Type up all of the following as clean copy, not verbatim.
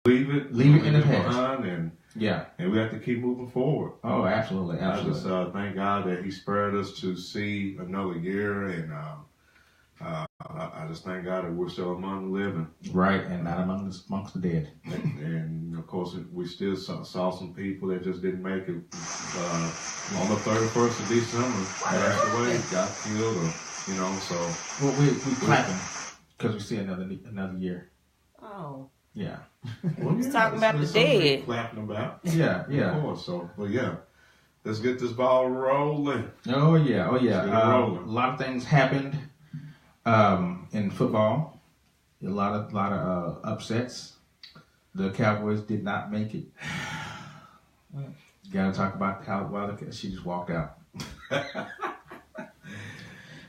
leave it in the past. And we have to keep moving forward. Oh, absolutely. I just thank God that He spared us to see another year, and I just thank God that we're still among the living. Right, and not amongst the dead. And of course, we still saw some people that just didn't make it on the 31st of December. Passed away, got killed, or, so. Well, we clapping because we see another year. Oh. Yeah. Well, he's talking about the dead. Clapping about. Yeah. Of course. So, but yeah, let's get this ball rolling. Oh yeah. A lot of things happened in football. A lot of upsets. The Cowboys did not make it. Got to talk about how she just walked out.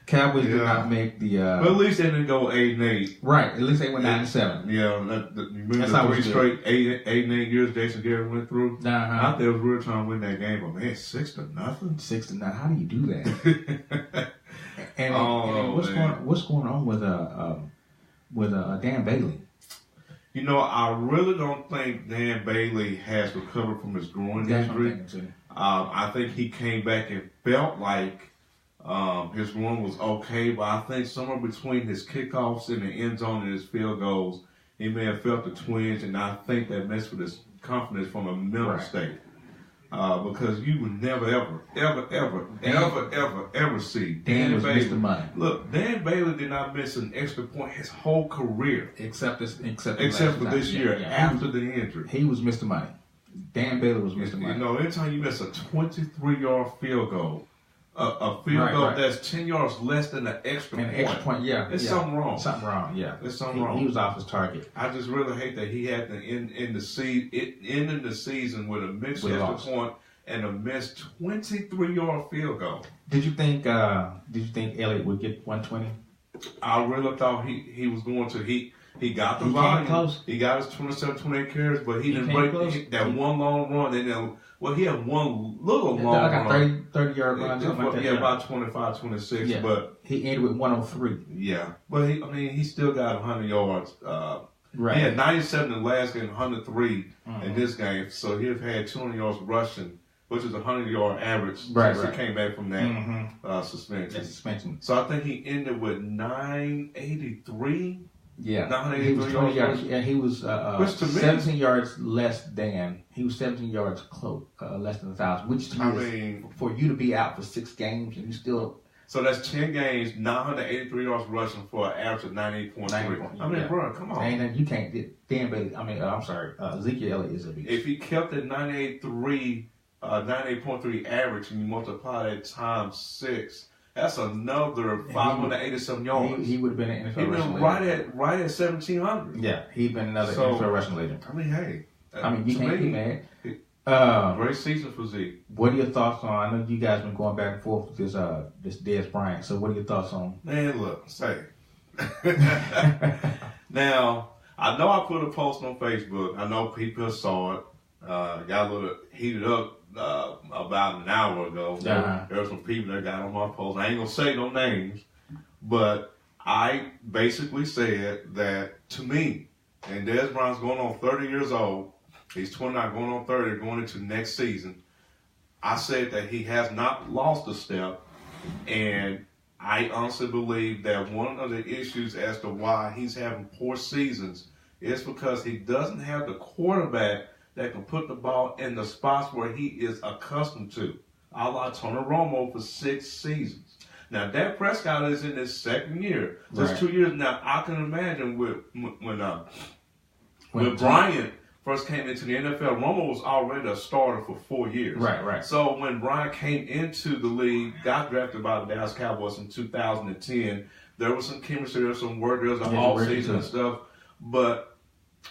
Cowboys did not make the. But at least they didn't go 8-8. Right, at least they went 9-7. Yeah, remember the 3 straight 8 years Jason Garrett went through. I thought they was really trying to win that game, but man, 6-0. 6-9. How do you do that? and what's going on with Dan Bailey? I really don't think Dan Bailey has recovered from his groin injury. I think he came back and felt like his run was okay, but I think somewhere between his kickoffs in the end zone and his field goals, he may have felt the twinge, and I think that messed with his confidence from a mental state. Because you would never, ever see Dan Bailey miss the money. Look, Dan Bailey did not miss an extra point his whole career, except for this year after the injury. He was Mr. Money. Dan Bailey was Mr. Money. Anytime you miss a 23-yard field goal. A field goal that's 10 yards less than an extra point. Extra point, There's something wrong. Something wrong, yeah. There's something wrong. He was off his target. I just really hate that he had to end the season with a missed extra point and a missed 23-yard field goal. Did you think Elliott would get 120? I really thought he was going to. He got the volume. Close. He got his 27, 28 carries, but he didn't break that one long run. And then, he had one little long run. 30-yard run, something like that. Yeah, about 25, 26. Yeah. But he ended with 103. Yeah. But, he still got 100 yards. He had 97 in the last game, 103 in this game. So he'd had 200 yards rushing, which is a 100-yard average since he came back from that suspension. So I think he ended with 983. Yeah, he was 20 yards. Yeah, he was 17 yards less than. He was 17 yards less than 1,000. Which to me, for you to be out for 6 games and you still. So that's 10 games, 983 yards rushing for an average of 98.3. Bro, come on. And you can't get Dan Bailey. Ezekiel Elliott is a beast. If he kept the 98.3 average and you multiply that times 6. That's another 587 yards. He would have been an NFL rushing leader. Right at 1,700. Yeah, he'd been another NFL rushing leader. You can't be mad. Great season for Zeke. What are your thoughts on? I know you guys been going back and forth with this Dez Bryant. So what are your thoughts on? Man, look, now I know I put a post on Facebook. I know people saw it. Got a little heated up. About an hour ago, there were some people that got on my post. I ain't gonna say no names, but I basically said that to me, and Dez Bryant's going on 30 years old. He's 29, going on 30, going into next season. I said that he has not lost a step, and I honestly believe that one of the issues as to why he's having poor seasons is because he doesn't have the quarterback that can put the ball in the spots where he is accustomed to, a la Tony Romo for 6 seasons. Now, Dak Prescott is in his 2nd year. Just 2 years now. I can imagine when Bryant first came into the NFL, Romo was already a starter for 4 years. Right. So when Bryant came into the league, got drafted by the Dallas Cowboys in 2010, there was some chemistry, there was some work, there was an off-season and stuff. But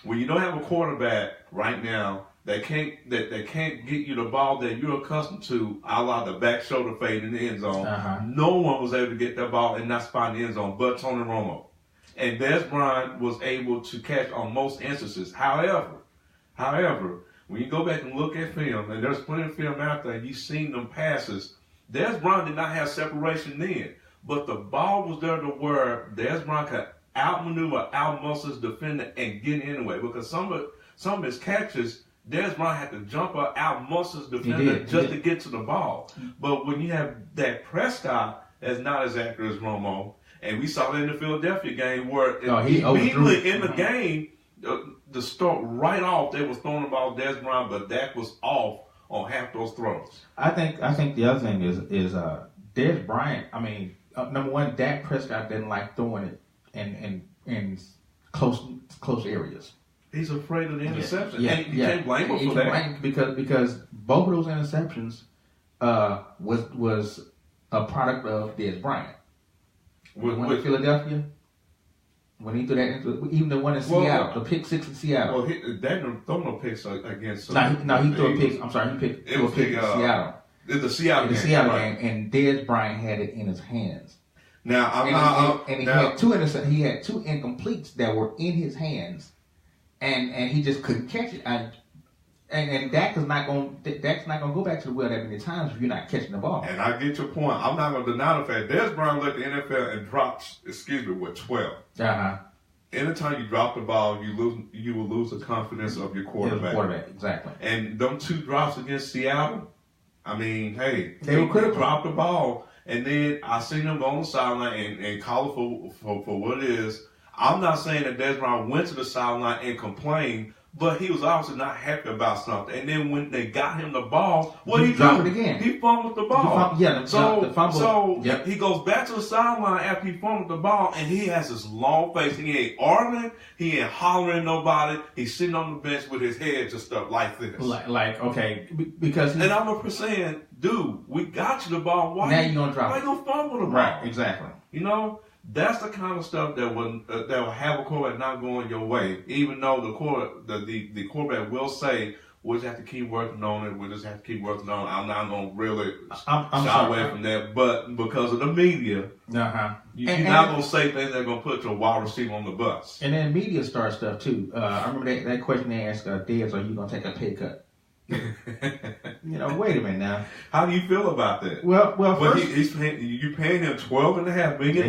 when you don't have a quarterback right now that can't get you the ball that you're accustomed to, a la the back shoulder fade in the end zone, no one was able to get that ball in that spot in the end zone but Tony Romo. And Dez Bryant was able to catch on most instances. However, when you go back and look at film, and there's plenty of film out there, you've seen them passes, Dez Bryant did not have separation then, but the ball was there to where Dez Bryant could outmaneuver, outmuscle his defender and get in anyway. Because some of some of his catches, Dez Bryant had to jump out muscles defender just to get to the ball. But when you have Dak Prescott that's not as accurate as Romo, and we saw it in the Philadelphia game where immediately in the game, the start right off, they was throwing the ball to Dez Bryant, but Dak was off on half those throws. I think the other thing is Dez Bryant. I mean, number one, Dak Prescott didn't like throwing it in close areas. He's afraid of the interception. Yeah, and you can't blame him for that. Because both of those interceptions was a product of Dez Bryant. With Philadelphia, when he threw that, even the one in Seattle, the pick six in Seattle. Well, Dak didn't throw no picks against. No, he threw a pick. I'm sorry, he threw a pick in Seattle. The Seattle game, and Dez Bryant had it in his hands. Now, he had two incompletes that were in his hands, and he just couldn't catch it. And Dak's not going to go back to the well that many times if you're not catching the ball. And I get your point. I'm not going to deny the fact Dez Bryant led the NFL and dropped, with 12. Anytime you drop the ball, you will lose the confidence of your quarterback. Exactly. And them two drops against Seattle, I mean, hey, they were critical. Dropped the ball, and then I seen them go on the sideline and call it for what it is. I'm not saying that Dez Bryant went to the sideline and complained, but he was obviously not happy about something. And then when they got him the ball, what did he do? It again. He fumbled the ball. The fumble. He goes back to the sideline after he fumbled the ball, and he has this long face. He ain't arguing. He ain't hollering nobody. He's sitting on the bench with his head just up like this. Because and I'm up saying, dude, we got you the ball. Why you gonna drop it? Why you gonna fumble the ball? Right, exactly. You know. That's the kind of stuff that will have a quarterback not going your way. Even though the quarterback will say, "We'll just have to keep working on it. We'll just have to keep working on it." I'm not going to really shy away from that. But because of the media, you're not going to say things that are going to put your wide receiver on the bus. And then media start stuff too. I remember that question they asked Dez, "Are you going to take a pay cut?" Wait a minute now. How do you feel about that? Well, first, you're paying him $12.5 million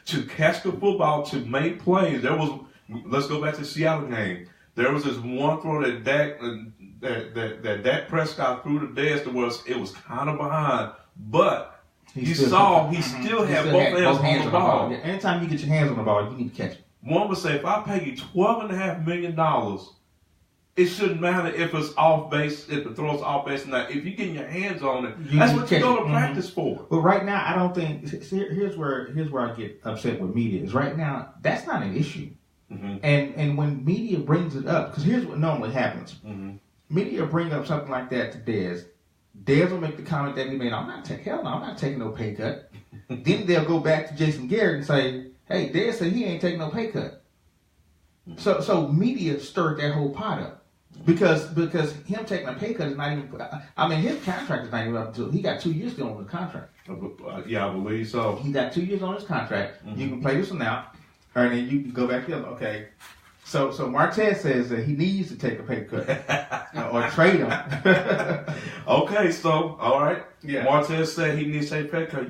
to catch the football, to make plays. Let's go back to the Seattle game. There was this one throw that Dak Prescott threw to Dez it was kind of behind, but he still had both hands on the ball. Yeah, anytime you get your hands on the ball, you need to catch it. One would say, if I pay you $12.5 million, it shouldn't matter if it's off base, if the throw's off base or not. If you're getting your hands on it, that's what you go to practice for. But right now, I don't think. Here's where I get upset with media. Is right now that's not an issue. And when media brings it up, because here's what normally happens: media bring up something like that to Dez. Dez will make the comment that he made. I'm not taking no pay cut. Then they'll go back to Jason Garrett and say, "Hey, Dez said he ain't taking no pay cut." So media stirred that whole pot up. Because him taking a pay cut is not even. I mean, his contract is not even up until he got 2 years still on the contract. Yeah, I believe so. He got 2 years on his contract. You can play this one out, and then you can go back to him. Okay. So Martez says that he needs to take a pay cut or trade him. Okay, so all right. Yeah. Martez said he needs to take a pay cut.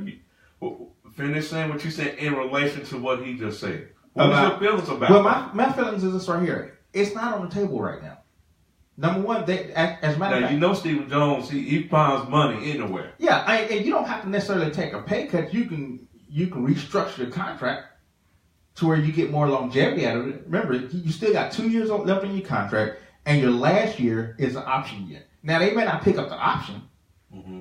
Finish saying what you said in relation to what he just said. What's your feelings about? Well, my feelings is this right here. It's not on the table right now. Number one, as a matter of fact, you know Stephen Jones, he finds money anywhere. Yeah, and you don't have to necessarily take a pay cut. You can restructure the contract to where you get more longevity out of it. Remember, you still got 2 years left in your contract, and your last year is an option year. Now they may not pick up the option.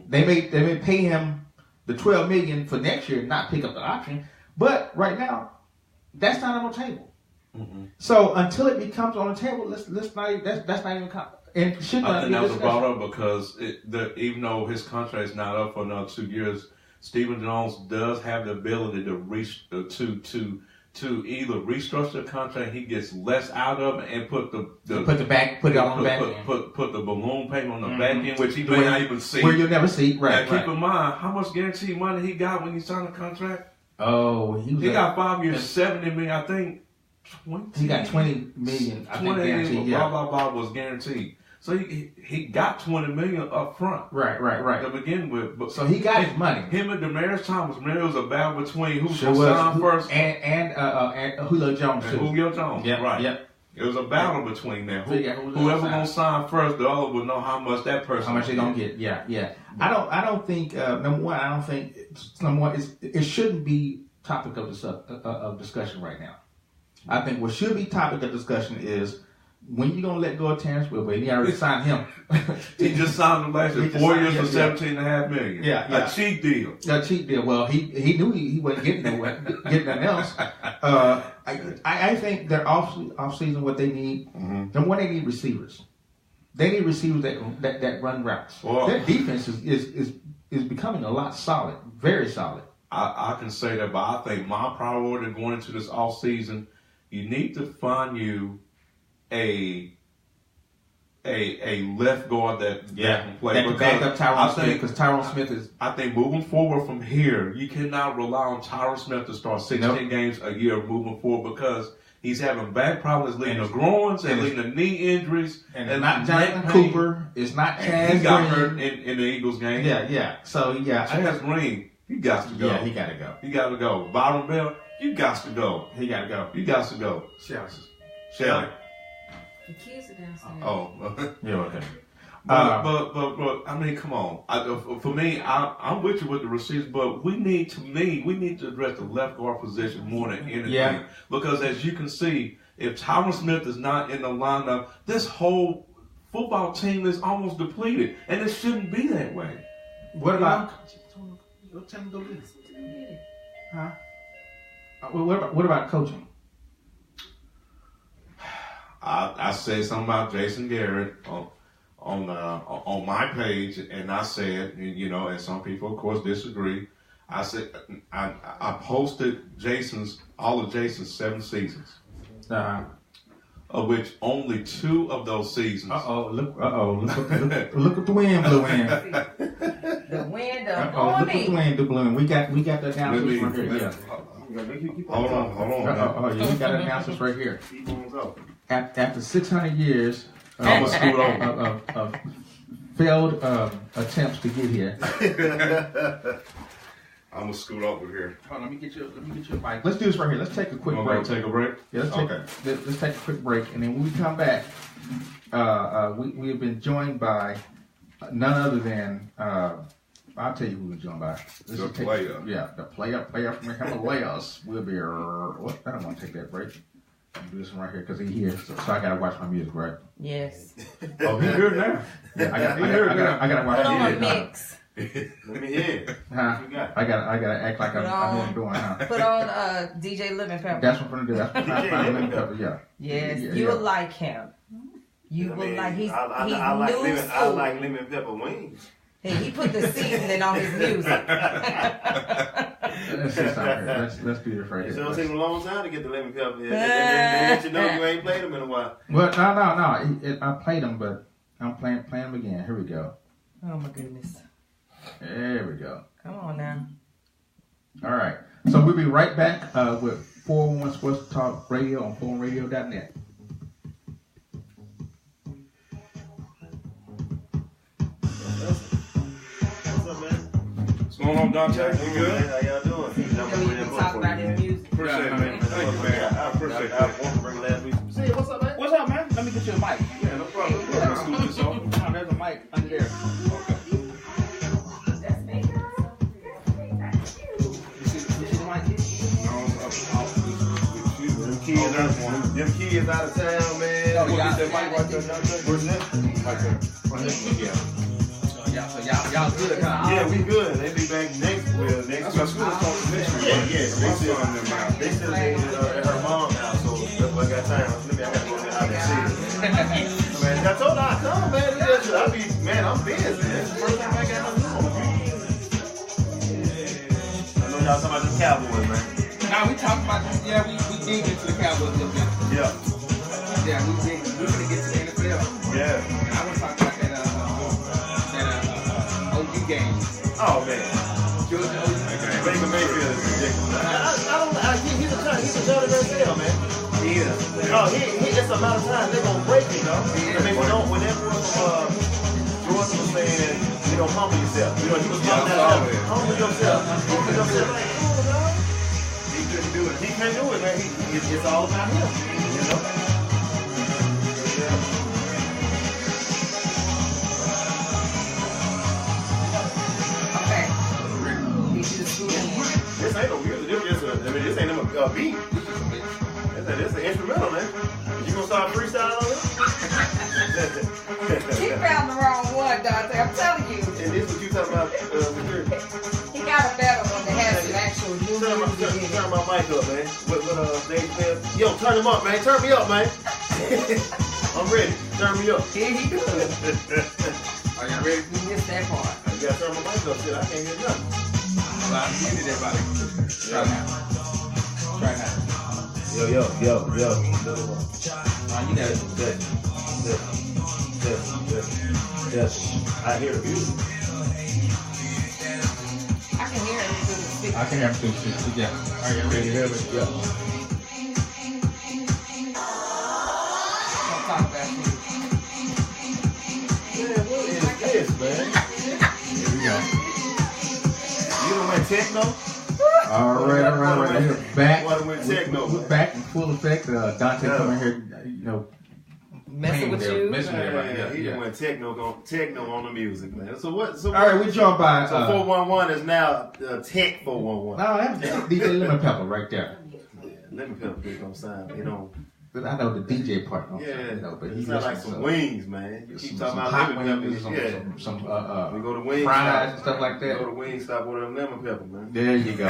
They may pay him the $12 million for next year, and not pick up the option. But right now, that's not on the table. So until it becomes on the table, that's not even. And should not. I think that was brought up because even though his contract is not up for another 2 years, Stephen Jones does have the ability to either restructure the contract, he gets less out of it, and put the balloon payment on the back end, which he may not even see. Where you'll never see. Right. Now keep in mind how much guaranteed money he got when he signed the contract. Oh, he got 5 years, $70 million, I think. 20. He got $20 million. I think guaranteed. Blah blah blah was guaranteed. So he got $20 million up front. Right. To begin with. But so he got his money. Him and Demaryius Thomas, man, it was a battle between who's going to sign first. And Julio Jones. And Julio Jones. Yep, right. Yep. It was a battle between them. Whoever gonna sign first, the other would know how much that person. How much they gonna get? Yeah. I don't think number one. It shouldn't be topic of discussion right now. I think what should be topic of discussion is when you gonna let go of Terrence Wilber. He already signed him. He just signed him last year, 4 years for $17.5 million. Yeah. A cheap deal. A cheap deal. Well, he knew he wasn't getting nothing else. I think their off season what they need. Mm-hmm. Number one, they need receivers. They need receivers that run routes. Well, their defense is becoming a lot solid, very solid. I can say that, but I think my priority going into this off season, you need to find you a left guard that can play. That can back up Tyron Smith, because Tyron Smith is. I think moving forward from here, you cannot rely on Tyron Smith to start 16 games a year moving forward, because he's having back problems leading to groins and leading to knee injuries. And not Jonathan Cooper. It's not Chaz Green. He got hurt in the Eagles game. Yeah. So, Chaz Green, you got to go. Yeah, he got to go. You got to go. Byron Bell, you got to go. He got to go. You got to go. Shelly. The kids are downstairs. Oh. Yeah, okay. But I mean, come on. For me, I'm with you with the receivers, but we need to address the left guard position more than anything. Yeah. Because as you can see, if Tyron Smith is not in the lineup, this whole football team is almost depleted, and it shouldn't be that way. What about? Huh? What about coaching? I said something about Jason Garrett on my page, and I said, and some people, of course, disagree. I said I posted all of Jason's 7 seasons, of which only 2 of those seasons. Look at the wind blew in. The wind blew in. We got the announcements right here. Yeah. Hold on. We got announcements right here. After 600 years of failed attempts to get here, I'm gonna scoot over here. Hold on, let me get you a mic. Let's do this right here. Let's take a quick break. Take a break. Yeah, let's take a quick break, and then when we come back, we have been joined by none other than I'll tell you who we're joined by. The player. The player from the Himalayas will be. I don't want to take that break. I'm do this one right here because he's here, so I gotta watch my music, right? Yes. Oh, he's here now. Yeah, I gotta watch my music. Mix. Let me hear. Huh? I gotta act like I'm doing. Huh? Put on DJ Living Pepper. That's what I'm gonna do. That's what I'm Living Pepper. Yeah. Yes, you will like him. You will like. He's I like lemon pepper wings. Hey, he put the seasoning on his music. Let's just stop here. Let's do this right here. It's gonna take a long time to get the lemon pepper. They let you know you ain't played them in a while. Well, no. I played them, but I'm playing them again. Here we go. Oh my goodness. There we go. Come on now. All right. So we'll be right back with 411 Sports Talk Radio on 4radio.net. What's going on, Dante? You good? How y'all doing? You can talk about his music. Appreciate it, man. Thank you, man. I appreciate that. I want to bring last week. See, what's up, man? What's up, man? Let me get you a mic. Yeah, no problem. There's a mic under there. Okay. That's me. You see the mic? Them kids out of town, man. Oh, yeah. That mic right there. Where's that? Right there. Yeah. So y'all good, huh? Yeah, we good. They be back next week. That's what school talking next week. Yeah. They still at her mom's house, so that's why I got time. I gotta go out and see it. Man, I told her I come, man. I'm busy. That's the first time I got nothing on. I know y'all talking about the Cowboys, man. Now we talked about this. Yeah, we dig into the Cowboys a little bit. Yeah. Yeah, we're gonna get to the NFL. Yeah. And I want to talk about that OU game. Oh man. Georgia OU. Baker Mayfield is ridiculous. He's a Johnny Manziel, man. He is. No, it's a lot of times they're gonna break you, though. I mean, when everyone from Georgia was saying, humble yourself. He was talking about humble yourself. Humble yourself. Like, come on, dog. He couldn't do it. He can't do it, man. It's all about him. beat. It's an instrumental, man. You gonna start freestyling on it? He found the wrong one, Dante. I'm telling you. And this what you talking about, security. He got a better one that has some actual Turn my mic up, man. With Dave Smith. Yo, turn him up, man. Turn me up, man. I'm ready. Turn me up. Here he goes. Are you ready? You missed that part. You gotta turn my mic up, shit. I can't hear nothing. I'm getting it, everybody. Try now. Yo. You got it. Yes. I hear it. I can hear him through the speaker. I can hear him too. Yeah. Are you ready? Yeah. Don't talk about you. Man, what is this, man? Here we go. You done went techno? All right. Back. We're back in full effect. Dante coming here, Messing with you. Messing with everybody. He went techno on the music, man. So what? All right, we jump by. So 411 is now Tech 411. No, that's DJ Lemon Pepper right there. Yeah, Lemon Pepper big on sign. But I know the DJ part. But he sound like some wings, man. You keep talking about hot lemon pepper. wings, some we go to wings fries and stuff like that. Go to Wingstop with them lemon pepper, man. There you go.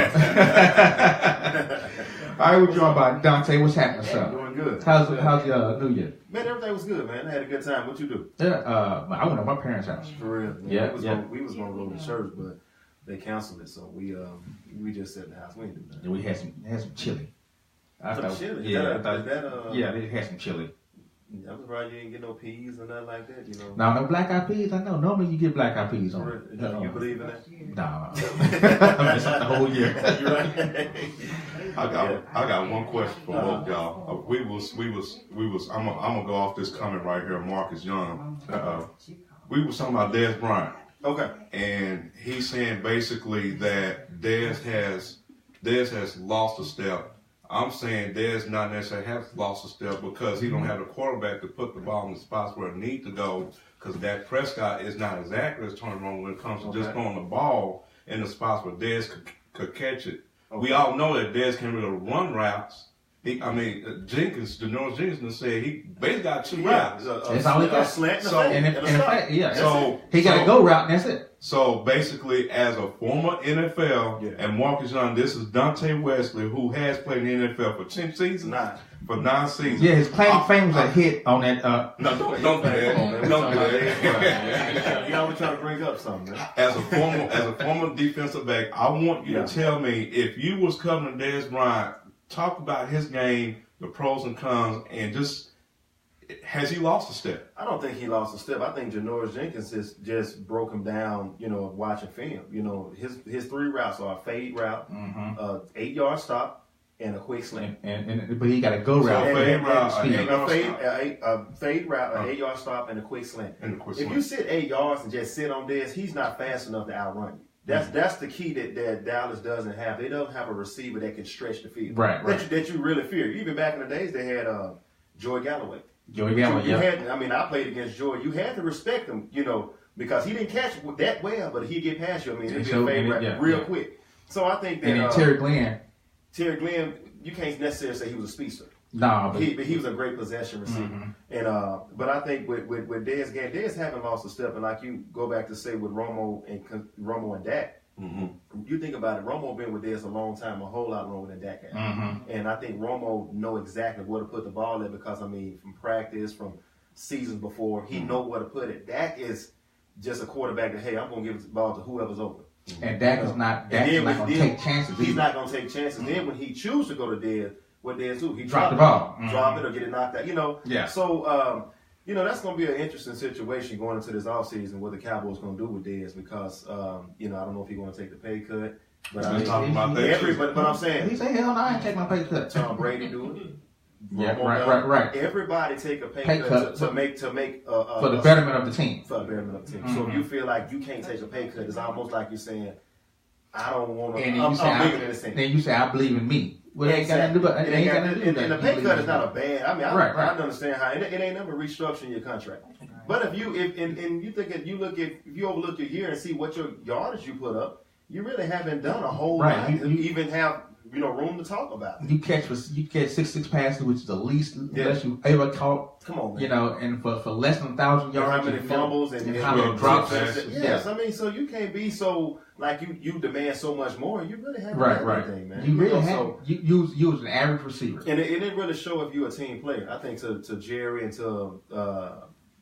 All right, we jump by. Dante, what's happening, sir? Doing good. How's your New Year? Man, everything was good, man. I had a good time. What you do? Yeah, I went to my parents' house. For real. Man. Yeah, we was gonna go to church, but they canceled it, so we just sat in the house. We didn't do that. We had some chili. Chili? Yeah, Yeah, they had some chili. I'm surprised you didn't get no peas or nothing like that, No black eyed peas. I know. Normally you get black eyed peas on it. You believe in that? No. I missed the whole year. You're right. I got one question for both y'all. I'm gonna go off this comment right here, Marcus Young. We was talking about Dez Bryant. Okay. And he's saying basically that Dez has lost a step. I'm saying Dez not necessarily has lost a step because he don't have the quarterback to put the ball in the spots where it needs to go, because Dak Prescott is not as accurate as Tony Romo when it comes to just throwing the ball in the spots where Dez could catch it. Okay. We all know that Dez can really run routes. Janoris Jenkins said he basically got two routes. That's all he got. Slant So he got a go route, and that's it. So basically, as a former NFL, and Marcus Young, this is Dante Wesley, who has played in the NFL for 10 seasons. For 9 seasons. Yeah, his claim to fame was a hit on that. No, don't do that. Don't do that. You always try to bring up something, man. As a former defensive back, I want you to tell me, if you was covering Dez Bryant, talk about his game, the pros and cons, and just, has he lost a step? I don't think he lost a step. I think Janoris Jenkins has just broke him down, watching film. His 3 routes are a fade route, 8-yard stop, and a quick slant. But he got a go route. A fade route, an 8-yard stop, and a quick slant. If you sit 8 yards and just sit on this, he's not fast enough to outrun you. That's the key that Dallas doesn't have. They don't have a receiver that can stretch the field. Right. That you really fear. Even back in the days, they had Joey Galloway. I played against Joey. You had to respect him, because he didn't catch that well, but he'd get past you. It'd be a fade real quick. So I think that. And then Terry Glenn, you can't necessarily say he was a speedster. No, but he was a great possession receiver. And but I think with Dez game, Dez haven't lost a step. And like you go back to say with Romo and Dak, you think about it, Romo been with Dez a long time, a whole lot longer than Dak has. And I think Romo know exactly where to put the ball in because from practice, from seasons before, he know where to put it. Dak is just a quarterback that, hey, I'm gonna give the ball to whoever's open. And Dak is not going to take chances. He's not going to take chances. Then when he chooses to go to Dez, what Dez do? He drop the ball. Drop it or get it knocked out. Yeah. So, that's going to be an interesting situation going into this offseason, what the Cowboys going to do with Dez because, I don't know if he's going to take the pay cut. But I'm saying. He said, hell no, I ain't take my pay cut. Tom Brady do it. Yeah, right. Everybody take a pay cut to make for the betterment of the team. For the betterment of the team. So if you feel like you can't take a pay cut, it's almost like you're saying, I don't want to. I'm bigger than this thing. Then you say, I believe in me. Well, it ain't got nothing to do with that. And the pay cut is not a bad. I understand how it ain't never restructuring your contract. But if you overlook your year and see what your yardage you put up, you really haven't done a whole lot. You even have room to talk about it. You catch 6 passes, which is the least unless you ever caught. Come on, man. You know, and for less than 1,000 yards, how many fumbles and how many drops? Yes, I mean, so you can't be so like you demand so much more. You really haven't done anything, man. You really have. You was an average receiver, and it didn't really show if you a team player. I think to Jerry and to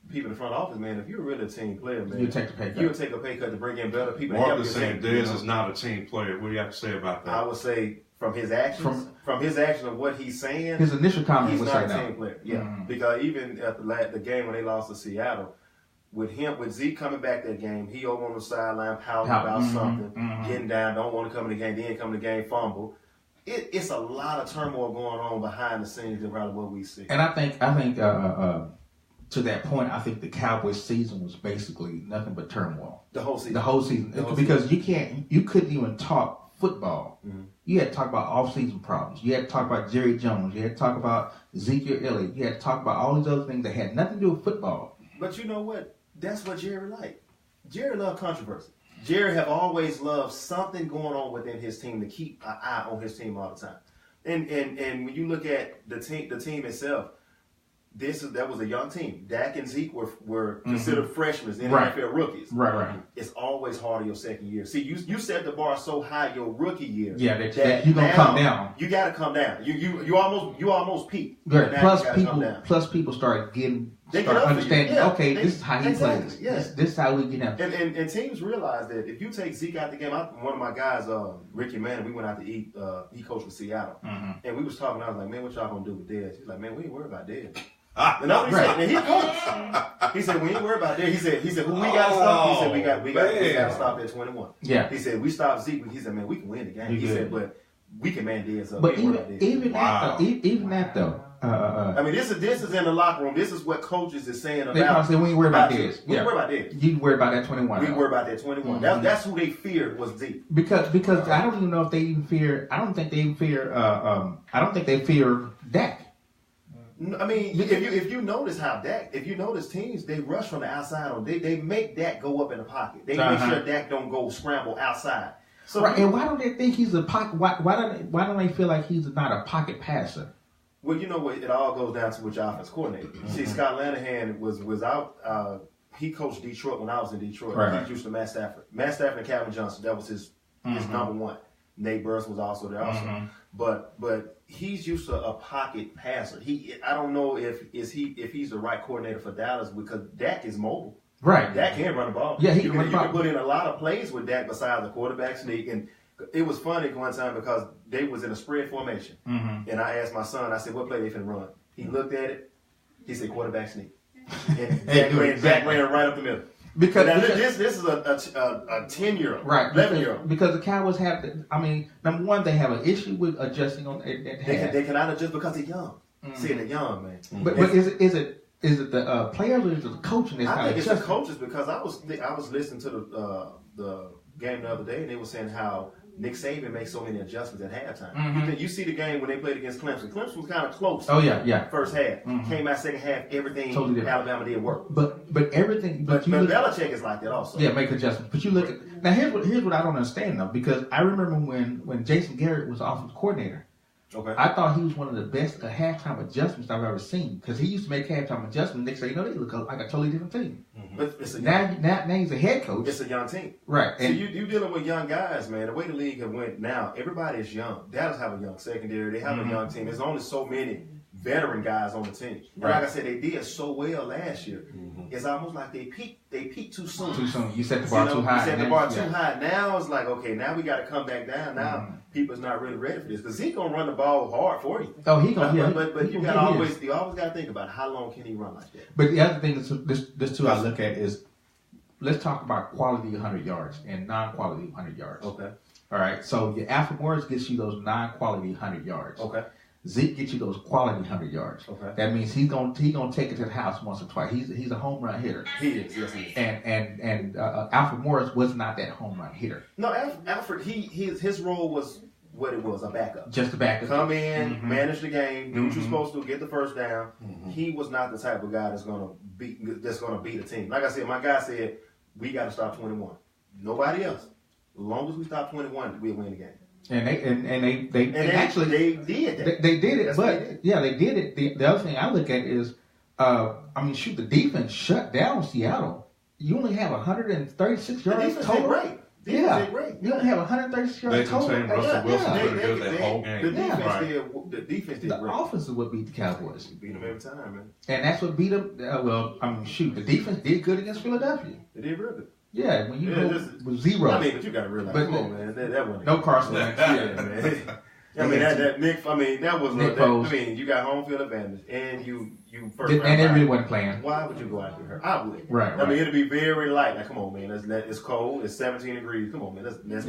people in the front office, man, if you're really a team player, man, you would take a pay cut. You would take a pay cut to bring in better people. Marcus saying Dez is not a team player. What do you have to say about that? I would say from his actions, from his action of what he's saying, his initial comment he's was not a team player. Yeah, because even at the game when they lost to Seattle, with Zeke coming back that game, he over on the sideline pouting about something, getting down, don't want to come in the game, then come in the game, fumble. It's a lot of turmoil going on behind the scenes than probably what we see. And I think to that point, I think the Cowboys season was basically nothing but turmoil. The whole season. Because you couldn't even talk football. Mm-hmm. You had to talk about off-season problems. You had to talk about Jerry Jones. You had to talk about Ezekiel Elliott. You had to talk about all these other things that had nothing to do with football. But you know what? That's what Jerry liked. Jerry loved controversy. Jerry have always loved something going on within his team to keep an eye on his team all the time. And when you look at the team itself, that was a young team. Dak and Zeke were considered freshmen and NFL rookies. Right. It's always hard in your second year. See, you set the bar so high your rookie year. Yeah, that you're gonna come down. You got to come down. You almost peaked. Right. Plus people start understanding. Yeah, okay, this is how he plays. Yeah. This is how we get him. And teams realize that if you take Zeke out the game, one of my guys, Ricky Manning, we went out to eat. He coached for Seattle, and we was talking. I was like, man, what y'all gonna do with Dez? He's like, man, we ain't worried about Dez. And I was saying, he coached. He said, we ain't worried about that. He said, who we got to stop? He said, we got to stop at 21. Yeah. He said, we stopped Zeke. He said, man, we can win the game. He said, but we can man Dez up. But even that though. I mean, this is in the locker room. This is what coaches is saying about. They probably say, we ain't worried about Dez. We ain't worried about Dez. You worried about that 21. We worried about that 21. That's who they feared was Zeke. Because I don't even know if they even fear. I don't think they even fear. I don't think they fear Dak. I mean, if you notice if you notice teams, they rush from the outside on. They make Dak go up in the pocket. They make sure Dak don't go scramble outside. So and why don't they think he's a pocket? Why don't they feel like he's not a pocket passer? Well, you know what? It all goes down to which offense coordinator. See, Scott Linehan was out. He coached Detroit when I was in Detroit. Right. He used to Matt Stafford. Matt Stafford and Calvin Johnson. That was his number one. Nate Burris was also there also. But he's used to a pocket passer. I don't know if he's the right coordinator for Dallas because Dak is mobile. Right. Dak can run the ball. Yeah, you can put in a lot of plays with Dak besides the quarterback sneak. And it was funny one time because they was in a spread formation. And I asked my son, I said, what play they finna run? He looked at it. He said, quarterback sneak. And Dak ran right up the middle. Because this is a 10-year-old, right? 11-year-old. Because the Cowboys have, number one, they have an issue with adjusting on. They cannot adjust because they're young. See, they're young, man. But is it the players or is it the coaching? I think it's the coaches because I was listening to the game the other day and they were saying how Nick Saban makes so many adjustments at halftime. You see the game when they played against Clemson. Clemson was kind of close. Oh yeah. First half came out second half. Everything totally Alabama did work. But everything. But Belichick is like that also. Yeah, make adjustments. But you look at now. Here's what I don't understand though, because I remember when Jason Garrett was offensive coordinator. Okay. I thought he was one of the best halftime adjustments I've ever seen because he used to make halftime adjustments. Next thing you know, they look like a totally different team. But it's now he's a head coach. It's a young team, right? So you dealing with young guys, man. The way the league have went now, everybody is young. Dallas have a young secondary. They have a young team. There's only so many veteran guys on the team. Right. Like I said, they did so well last year. It's almost like they peaked too soon. Too soon. You set the bar too high. You set the bar too high. Now it's like, okay, now we got to come back down. Now people's not really ready for this because he's gonna run the ball hard for you. Oh, he gonna. But you always got to think about how long can he run like that. But the other thing this too I look at is let's talk about quality 100 yards and non-quality 100 yards. Okay. All right. So your Alfred Morris gets you those non-quality 100 yards. Okay. Zeke gets you those quality 100 yards. Okay. That means he's gonna take it to the house once or twice. He's a home run hitter. He is. Yes, he is. And Alfred Morris was not that home run hitter. No, Alfred. His role was what it was, a backup. Just a backup. Come in, manage the game, do what you're supposed to, get the first down. He was not the type of guy that's gonna beat a team. Like I said, my guy said we got to stop 21. Nobody else. As long as we stop 21, we'll win the game. And they actually they did that. They did it, but they did it. The other thing I look at is, the defense shut down Seattle. You only have 136 yards total. Great. You only have 136 yards total. Russell Wilson that whole game. The defense did great. The offense is what beat the Cowboys. Beat them every time, man. And that's what beat them. The defense did good against Philadelphia. They did real good. Yeah, when you go with 0. I mean, but you got to realize, man, that wasn't no Carson Wentz. Yeah, man. That was Nick Foles. You got home field advantage, and you first. And they really wasn't playing. Why would you go out there? I would. Right. I mean, it'd be very light. Like, come on, man. It's cold. It's 17 degrees. Come on, man. Let's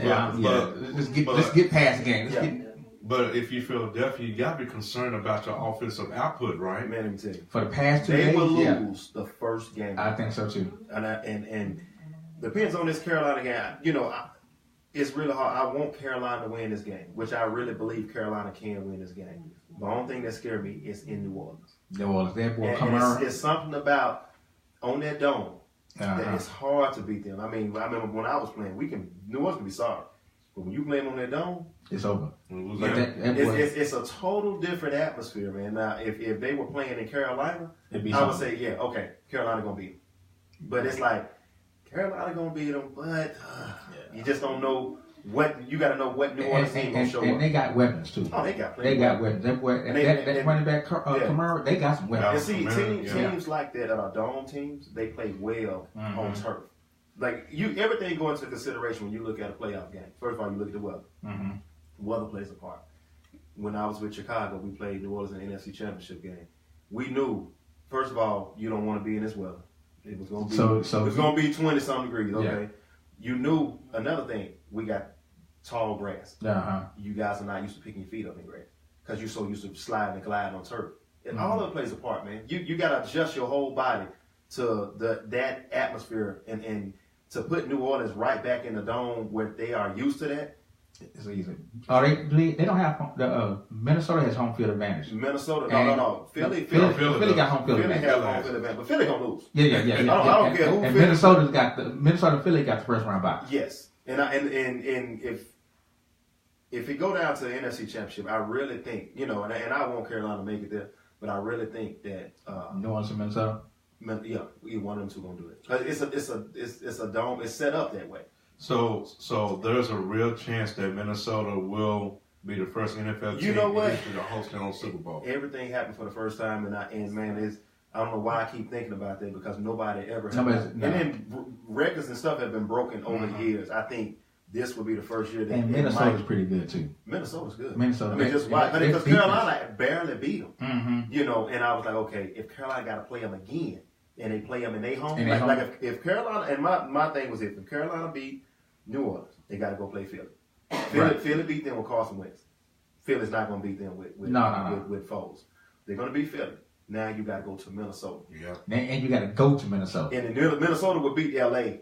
get past the game. But if you Philadelphia, you got to be concerned about your offensive output, right? Man, let me tell you. For the past 2 days, they will lose the first game. I think so too. And depends on this Carolina game. It's really hard. I want Carolina to win this game, which I really believe Carolina can win this game. The only thing that scared me is in New Orleans. That boy it's something about on that dome that it's hard to beat them. I remember when I was playing, New Orleans can be sorry, but when you play them on that dome, it's over. It's a total different atmosphere, man. Now, if they were playing in Carolina, I would say, Carolina gonna beat them. But it's like Carolina gonna beat them, but you just don't know what you got to know what New Orleans team gonna show up. And they got weapons too. Oh, they got weapons. That running back Kamara, they got some weapons. And see, teams like that are dome teams. They play well on turf. Like everything go into consideration when you look at a playoff game. First of all, you look at the weather. Mm-hmm. Weather plays a part. When I was with Chicago, we played New Orleans in the NFC Championship game. We knew, first of all, you don't want to be in this weather. It was going to be 20-some degrees. Okay, yeah. You knew another thing. We got tall grass. You guys are not used to picking your feet up in grass because you're so used to sliding and gliding on turf. And all of it plays a part, man. You got to adjust your whole body to that atmosphere and to put New Orleans right back in the dome where they are used to that. It's easy. They don't have Minnesota has home field advantage. Minnesota, no. Philly got home field advantage. Philly has home field advantage, but Philly gonna lose. Yeah. I don't care who. And Minnesota Philly got the first round bye. Yes, and if it go down to the NFC Championship, I really think and I want Carolina to make it there, but I really think that New Orleans and Minnesota. Yeah, either one of them two gonna do it. It's a dome. It's set up that way. So there's a real chance that Minnesota will be the first NFL team to host their own Super Bowl. Everything happened for the first time, and I don't know why I keep thinking about that because nobody ever. And then records and stuff have been broken over the years. I think this will be the first year that. And Minnesota's pretty good too. Minnesota's good. Just watch because Carolina barely beat them. Mm-hmm. And I was like, okay, if Carolina got to play them again. And they play them in their home. If Carolina, and my thing was if Carolina beat New Orleans, they got to go play Philly. Philly beat them with Carson Wentz. Philly's not going to beat them with Foles. They're going to beat Philly. Now you got to go to Minnesota. Yeah. And you got to go to Minnesota. And Minnesota would beat LA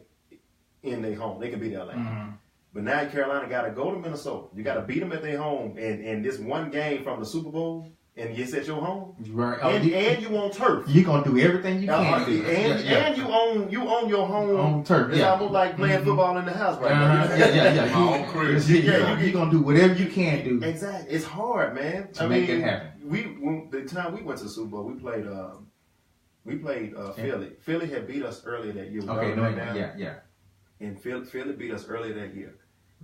in their home. They can beat LA. Mm-hmm. But now Carolina got to go to Minnesota. You got to beat them at their home. And this one game from the Super Bowl. And it's at your home, right? And you on turf. You're gonna do everything you can. And you own your home on turf. It's almost like playing football in the house right now. You're gonna do whatever you can do. Exactly. It's hard, man. To make it happen. The time we went to the Super Bowl, we played Philly. Philly had beat us earlier that year. Yeah. And Philly beat us earlier that year.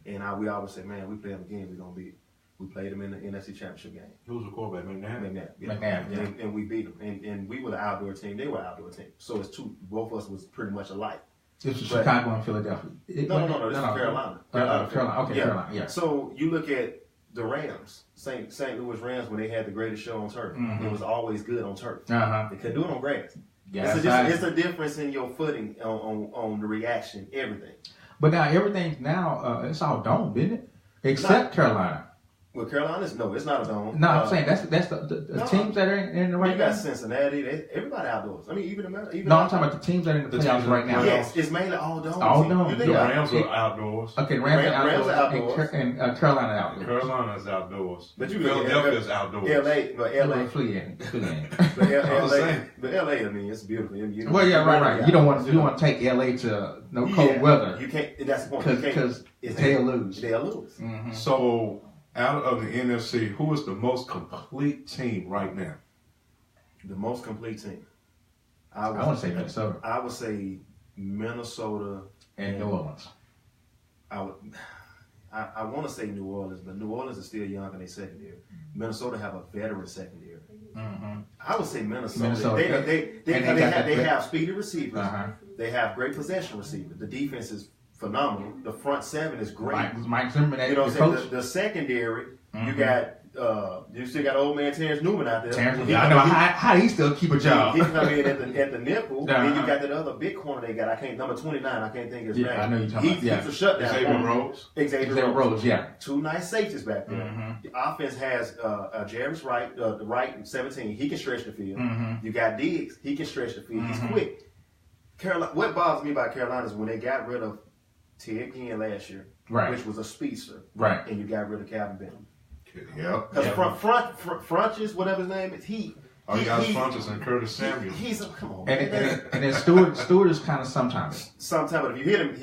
And we always say, man, we play them again, we're gonna beat them. We played them in the NFC Championship game. Who was the quarterback? McNabb. McNabb. And we beat them. And we were the outdoor team. They were the outdoor team. So it's both of us was pretty much alike. This was Chicago and Philadelphia. This is Carolina. Carolina. Okay, Carolina. Yeah. So you look at the Rams, St. Louis Rams, when they had the greatest show on turf. Mm-hmm. It was always good on turf. They couldn't do it on grass. It's a difference in your footing on the reaction, everything. But now everything it's all dome, isn't it? Except Carolina. With Carolina's, no, it's not a dome. No, I'm saying that's the teams that are in the right. You got Cincinnati. Everybody outdoors. I mean, even I'm talking about the teams that are in the playoffs right now. Yes, it's mainly all domes. All domes. The Rams are outdoors. Okay, the Rams are outdoors. And Carolina outdoors. Carolina's outdoors. But you Philadelphia's outdoors. LA. But LA, I mean, it's beautiful. Well, yeah, right. You don't want to take LA to no cold weather. You can't. That's the point. Because they'll lose. They'll lose. Mm-hmm. So, out of the NFC, who is the most complete team right now? The most complete team. I want to say Minnesota. I would say Minnesota and New Orleans. I want to say New Orleans, but New Orleans is still young in their secondary. Minnesota have a veteran secondary. Mm-hmm. I would say Minnesota. They have speedy receivers. Uh-huh. They have great possession receivers. The defense is phenomenal. The front seven is great. Mike Zimmerman, you know what I'm saying? The secondary, you got you still got old man Terrence Newman out there. I know how he still keep a job. He come in at the nipple. Then you got that other big corner they got. Number 29. I can't think of his name. I know you're talking about. He keeps a shutdown. Xavier Rhodes. Yeah. Two nice safeties back there. Mm-hmm. The offense has Jarvis Wright, the right 17. He can stretch the field. Mm-hmm. You got Diggs. He can stretch the field. He's quick. Carolina. What bothers me about Carolina is when they got rid of Ted Ginn last year, which was a speedster, and you got rid of Calvin Benjamin. Yeah. Because Funches, whatever his name is, he got Funches and Curtis Samuel. Come on. And then Stewart is kind of sometimes. Sometimes, but if you hit him,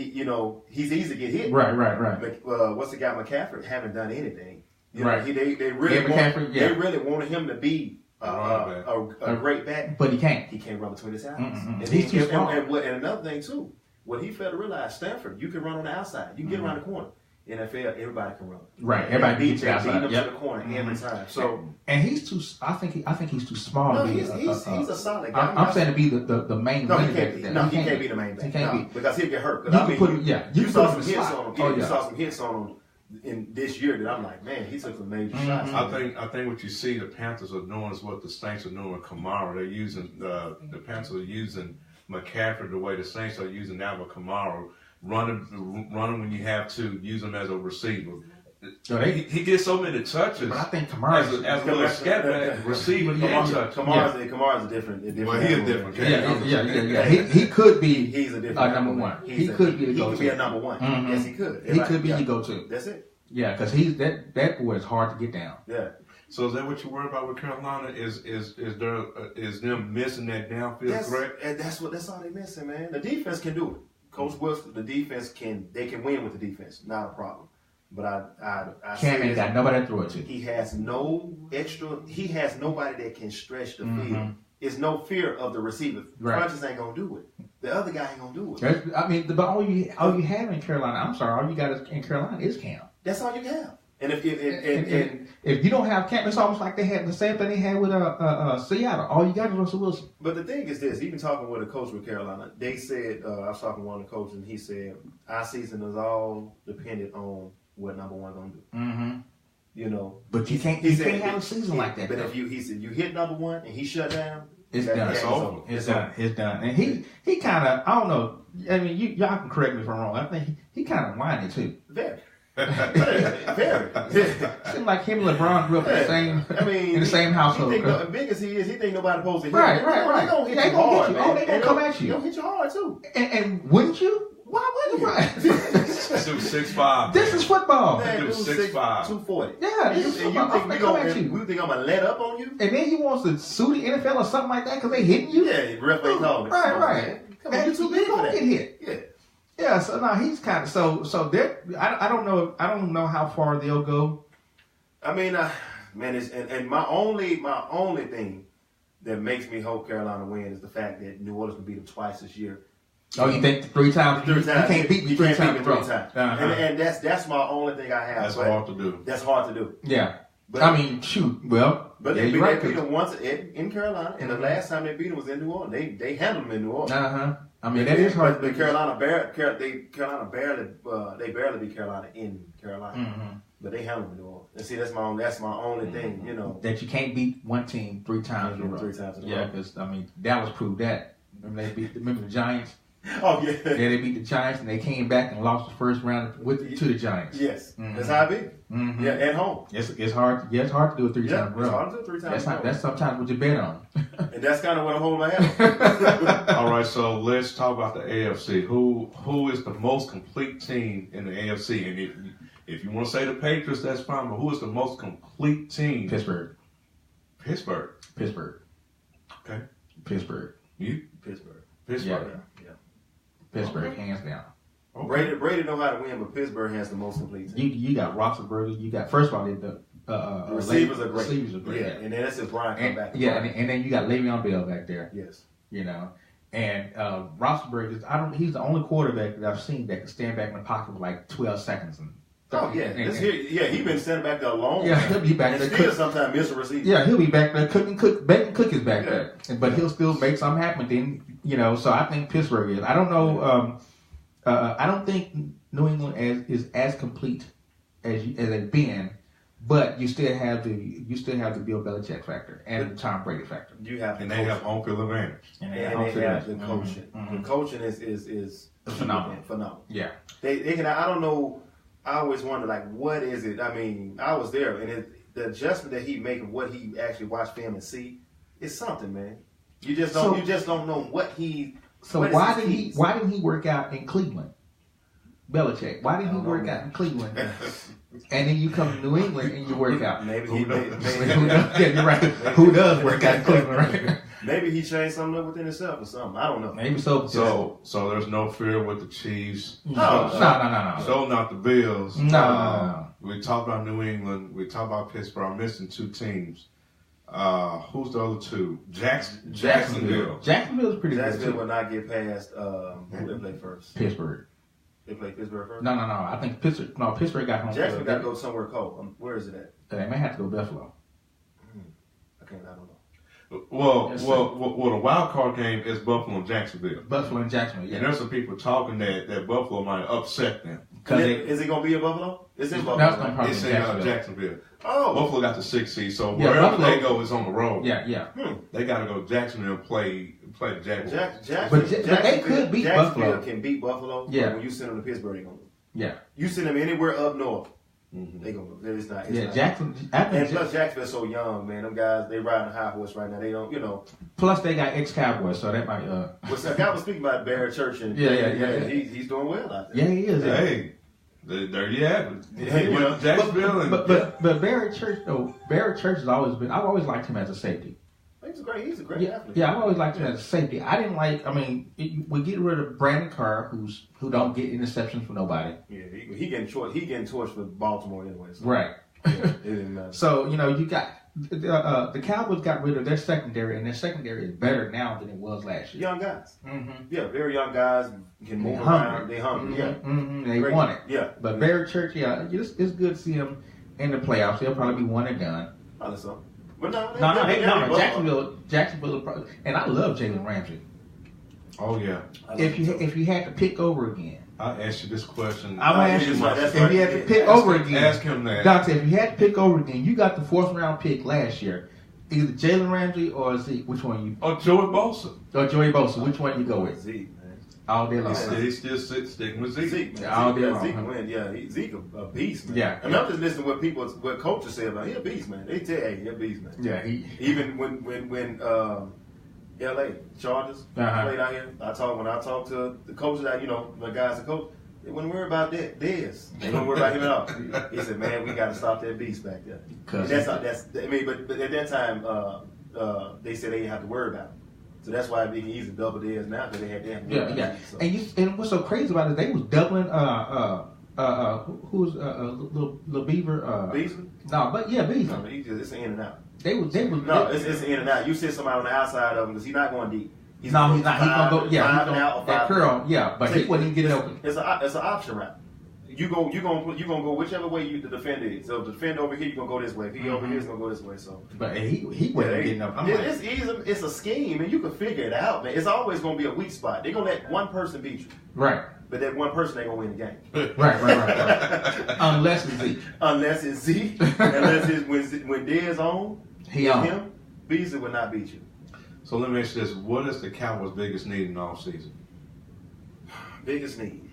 he's easy to get hit. Right. What's the guy McCaffrey haven't done anything. They really wanted him to be a great back, but he can't. He can't run between his eyes. Mm-mm. And he's too small. And another thing too, what he failed to realize, Stanford, you can run on the outside. You can get around the corner. NFL, everybody can run. Right, everybody beat them to the corner every time. So, and he's too. I think he's too small. No, he's a solid guy. I'm saying to be the main. No, he can't be the main back. He can't be because he'll get hurt. You saw some hits on him. You saw some hits on him in this year that I'm like, man, he took some major shots. I think what you see the Panthers are doing is what the Saints are doing with Kamara. They're using the Panthers are using McCaffrey the way the Saints are using now with Kamara. Running when you have to, use him as a receiver. He gets so many touches. But I think Kamara as a little scat back receiver, Kamara's a different. Well, he's a different. Yeah. He could be. He's a different number one. He could be the go-to. He could be a number one. Mm-hmm. Yes, he could. He could be the go-to. That's it. Yeah, because he's that boy is hard to get down. Yeah. So is that what you worry about with Carolina? Is them missing that downfield threat? And that's all they missing, man. The defense can do it. Coach Wilson, the defense can win with the defense, not a problem. But I Cam ain't got nobody to throw it to. He has nobody that can stretch the field. There's no fear of the receiver. Funches ain't gonna do it. The other guy ain't gonna do it. I mean, but all you have in Carolina, all you got in Carolina is Cam. That's all you have. And if you don't have Cam, it's almost like they had the same thing they had with Seattle. All you got is Russell Wilson. But the thing is this: even talking with a coach with Carolina, they said I was talking to one of the coaches, and he said our season is all dependent on what number one gonna do. Mm-hmm. But you can't have a season like that. But if he said you hit number one and he shut down, it's done. It's done. And he kind of, I don't know. I mean, y'all can correct me if I'm wrong. I think he kind of whiny too. Very. Seems like him and LeBron grew up in the same household. As big as he is, he think nobody supposed to hit him. Right. They gonna hit you hard, man. They gonna come at you. They'll hit you hard too. And wouldn't you? Why wouldn't you? This dude's 6'5". This is football. This dude's 6'5". 240. Yeah, this is football. They come at you. You think I'm gonna let up on you? And then he wants to sue the NFL or something like that because they hitting you? Yeah, ref ain't calling. Right. Come on, you too big for that. Get hit. Yeah, so now he's kind of so there. I don't know how far they'll go. I mean, man, and my only thing that makes me hope Carolina wins is the fact that New Orleans will beat them twice this year. Oh, you think three times? You can't beat me three times. And that's my only thing I have. That's hard to do. That's hard to do. Yeah. But, I mean, shoot. Well, but they beat them once in Carolina, and the last time they beat them was in New Orleans. They handled them in New Orleans. I mean, that is hard. But Carolina barely beat Carolina in Carolina. But they handled them in New Orleans. And see, that's my only thing, you know. That you can't beat one team three times in a row. Three times in a row. Yeah, because I mean, Dallas proved that. Remember the Giants? Oh yeah. Then they beat the Giants, and they came back and lost the first round to the Giants. Yes, that's how it be. Mm-hmm. Yeah, at home. It's hard. Yeah, it's hard to do it 3 times in a row. It's hard to do it 3 times. That's sometimes what you bet on. And that's kind of what a whole lot happened. All right, so let's talk about the AFC. Who is the most complete team in the AFC? And if you want to say the Patriots, that's fine. But who is the most complete team? Pittsburgh. Pittsburgh. Okay. Pittsburgh. You? Pittsburgh. Yeah. Pittsburgh, Okay. hands down. Okay. Brady know how to win, but Pittsburgh has the most complete team. You got Roethlisberger. You got, first of all, the receivers are great. Receivers are great. Yeah, and then that's if Brian come back. And then you got Le'Veon Bell back there. Yes. You know, and Roethlisberger he's the only quarterback that I've seen that can stand back in the pocket for like 12 seconds. He's been standing back there a long time. Yeah, he'll be back and there. Still sometimes miss a receiver. Yeah, he'll be back there cooking. Bacon Cook is back there, but he'll still make something happen. Then so I think Pittsburgh is. I don't know. I don't think New England is as complete as they've been, but you still have the Bill Belichick factor and the Tom Brady factor. You have, and they have home field advantage. And they have the coaching. Mm-hmm. The coaching is phenomenal. Yeah, they can. I don't know. I always wonder, like, what is it? I mean, I was there, and the adjustment that he make of what he actually watched film and see is something, man. You just don't know what he. So why didn't he work out in Cleveland? Belichick. Why didn't he work out in Cleveland? And then you come to New England and you work out. Maybe you're right. Who does work out in Cleveland, right? Maybe he changed something up within himself or something. I don't know. Maybe so. So there's no fear with the Chiefs. No. So not the Bills. No. We talked about New England. We talked about Pittsburgh. I'm missing 2 teams. Who's the other 2? Jacksonville. Jacksonville's pretty good. Jacksonville will not get past who they play first. Pittsburgh. They play Pittsburgh first? No. I think Pittsburgh got home. Jacksonville got to go somewhere cold. Where is it at? They may have to go Buffalo. I don't know. Well, the wild card game is Buffalo and Jacksonville. Buffalo and Jacksonville, yeah. And there's some people talking that Buffalo might upset them. Is it going to be in Buffalo? It's in Buffalo. No, it's going to It's in Jacksonville. Oh. Buffalo got the 6th seed, so wherever Buffalo, they go is on the road. Yeah. They got to go to Jacksonville and play the Jaguars. But they could beat Jacksonville Buffalo. Can beat Buffalo. Yeah. When you send them to Pittsburgh, they're going to. Yeah. You send them anywhere up north. Mm-hmm. They gonna go. It's not. Jackson. And plus, Jacksonville's so young, man. Them guys, they riding a high horse right now. They don't, Plus, they got ex-Cowboys, so that might. Well, a guy was speaking about Barrett Church, and he's doing well out there. Yeah, he is. Hey, there you have it. Jacksonville, but Barrett Church has always been. I've always liked him as a safety. He's a great athlete. Yeah, I've always liked him as a safety. I didn't like. I mean, we get rid of Brandon Carr, who don't get interceptions for nobody. Yeah, he getting torched for Baltimore anyway. So. Right. It didn't matter. So you got the Cowboys got rid of their secondary, and their secondary is better now than it was last year. Young guys. Mm-hmm. Yeah, very young guys can move around. They hungry. Yeah. Mm-hmm. They want it. Yeah. But Barrett Church, it's good to see him in the playoffs. They'll probably be one and done. Probably so. But no, Jacksonville, and I love Jalen Ramsey. Oh yeah. If you had to pick over again, I'll ask you this question. I'm gonna ask you if you had to pick over again. Ask him that. Dante, if you had to pick over again, you got the 4th round pick last year. Either Jalen Ramsey or Zeke. Which one you? Or Joey Bosa. Or Joey Bosa. Which one you go with? Zeke, man. All day long. He's still sticking with Zeke. Zeke, man. All day long. Zeke win. Yeah, Zeke a beast, man. Yeah. I mean, I'm just listening to what coaches say about him. He a beast, man. They tell you, he a beast, man. Yeah, even when L.A. Chargers played out here, when I talked to the coaches, the guys that coach, they wouldn't worry about Dez. They wouldn't worry about him at all. He said, "Man, we got to stop that beast back there." But at that time, they said they didn't have to worry about him. So that's why it's easy to double Dez now because they had them. Yeah. So. And what's so crazy about it, they was doubling who's little Beaver? Beasley? No, but yeah, Beasley. No, it's an in and out. It's an in and out. You sit somebody on the outside of him because he's not going deep. He's not. He's gonna go. Yeah, he's going that curl. Yeah, but he wouldn't even get it open. It's an option route. You gonna go whichever way the defender is. So the defender over here, you gonna go this way. If he over here, he's gonna go this way. So, but he wasn't getting up. It's easy. It's a scheme, and you can figure it out, man. It's always gonna be a weak spot. They're gonna let one person beat you. Right. But that one person ain't gonna win the game. Right. Unless it's Zeke. Unless it's when Dez on, him, Beasley will not beat you. So let me ask you this: what is the Cowboys' biggest need in the offseason? Biggest need.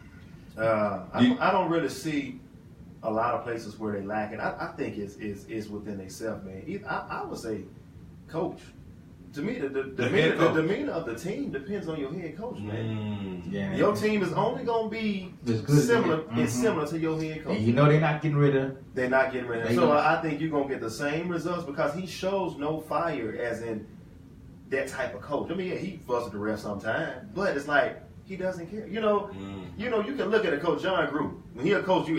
I don't really see a lot of places where they lack it. I think it's within themselves, man. I would say coach. To me, the demeanor of the team depends on your head coach, man. Yeah. Your team is only going to be similar. It's similar to your head coach. And you know they're not getting rid of. They're not getting rid of. So I think you're going to get the same results because he shows no fire as in that type of coach. I mean, yeah, he fusses the ref sometimes, but it's like he doesn't care. You know, you can look at a coach, John Gruden. When he a coach, he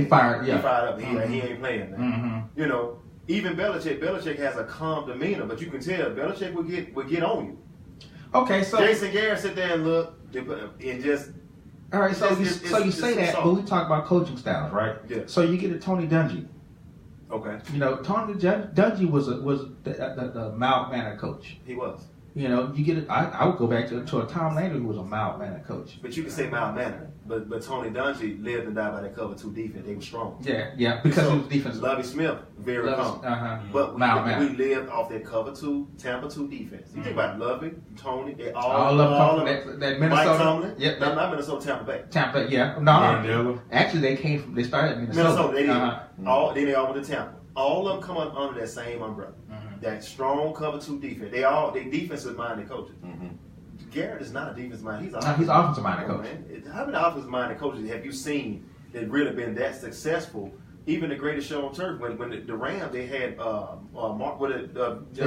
fired up. He ain't playing, man. You know. Even Belichick has a calm demeanor, but you can tell Belichick would get on you. Okay, so Jason Garrett sit there and look and just. All right, so you say that, but we talk about coaching styles, right? Yeah. So you get a Tony Dungy. Okay. You know, Tony Dungy was the mild-mannered coach. He was. You know, you get it. I would go back to a Tom Landry who was a mild-mannered coach. But you can say mild-mannered. But Tony Dungy lived and died by that cover 2 defense. They were strong. Yeah, because he was defensive. Lovie Smith, very calm. But we lived off that cover 2, Tampa 2 defense. You think about Lovie, Tony, they all of them that Minnesota. Mike Tomlin. Yep. No, not Minnesota, Tampa Bay. Tampa, yeah. No. Actually, they started in Minnesota. They then they all went to Tampa. All of them come under that same umbrella. That strong cover 2 defense. They defensive minded coaches. Garrett is not a defensive minded. He's an offensive minded coach. Man. How many offensive minded coaches have you seen that really been that successful? Even the greatest show on turf. When the Rams they had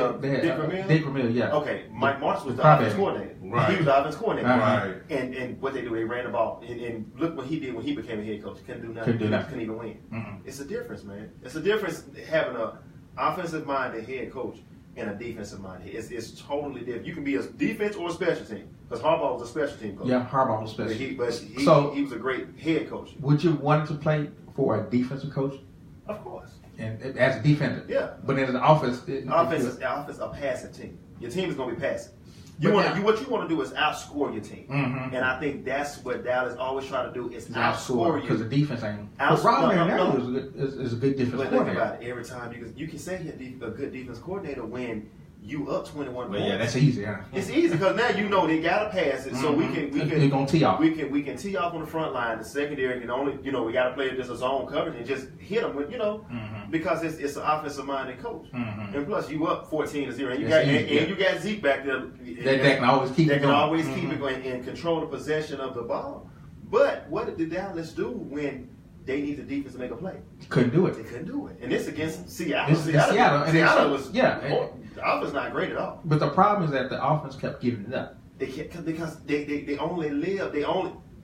Dick Vermeil. Yeah. Okay, Mike Martz was the offense coordinator. Right. He was the offense coordinator. Right. And what they do, they ran the ball. And look what he did when he became a head coach. He couldn't do nothing. Couldn't even win. It's a difference, man. It's a difference having a offensive-minded head coach and a defensive-minded. It's totally different. You can be a defense or a special team because Harbaugh was a special team coach. Yeah, Harbaugh was special. He was a great head coach. Would you want to play for a defensive coach? Of course. And as a defender. Yeah. But in the offense, offense is a passive team. Your team is going to be passive. What you want to do is outscore your team, and I think that's what Dallas always try to do is outscore you because the defense ain't. But Rob Marinelli is a good defense coordinator. But think about it. Every time you can say you're a good defense coordinator when you up 21 points. Yeah, that's easy. Yeah. It's easy because now you know they gotta pass it, so we can they're gonna tee off. We can tee off on the front line. The secondary can only we gotta play just a zone coverage and just hit them with because it's an offensive minded coach, and plus you up 14-0, and you got Zeke back there. That can always keep it going. Keep it going and control the possession of the ball. But what did Dallas do when they need the defense to make a play? Couldn't do it. They couldn't do it, and it's against Seattle. Seattle was the offense not great at all. But the problem is that the offense kept giving it up. Because they only as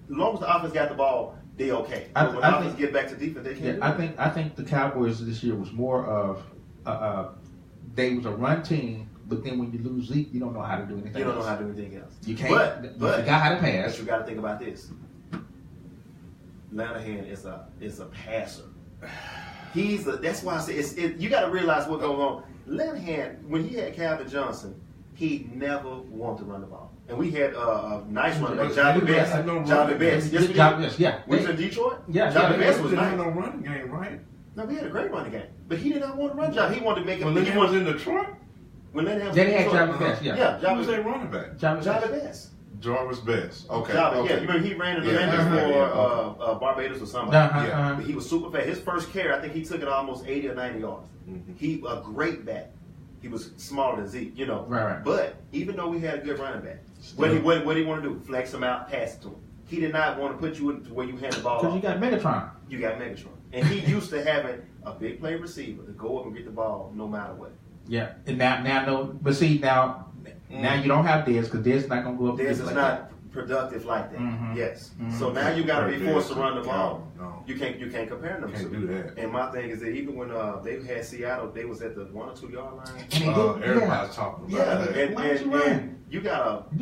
long as the offense got the ball, they okay. But when the offense get back to defense, they can't. I think the Cowboys this year was more of they was a run team, but then when you lose Zeke, you don't know how to do anything. You don't know how to do anything else. You can't. But you got how to pass. But you got to think about this. Lanahan is a passer. That's why I say you got to realize what's going on. Lanahan, when he had Calvin Johnson, he never wanted to run the ball. And we had a nice running back, Johnny Best. Johnny Best. Yeah. We was in Detroit? Yeah. Johnny Best was nice. Didn't have no running game, right? No, we had a great running game. But he did not want to run job. He wanted to make it. When he was in Detroit? When Lanahan was in Detroit. They had Johnny Best, yeah. Who was their running back? Johnny Best. Jarvis Best. Okay. Yeah, you remember he ran in the for Barbados or something. But he was super fast. His first carry, I think he took it almost 80 or 90 yards. He a great back. He was smaller than Zeke, Right. But even though we had a good running back, what did he want to do? Flex him out, pass it to him. He did not want to put you into where you hand the ball off. Because you got Megatron. You got Megatron. And he used to having a big play receiver to go up and get the ball no matter what. Yeah. And now you don't have Dez because Dez is not going to go up. Dez is not productive like that. Yes. So now you got to be forced to run the ball. No. You can't compare them. Can't do that. And my thing is that even when they had Seattle, they was at the 1 or 2 yard line. And everybody's talking about that. And you got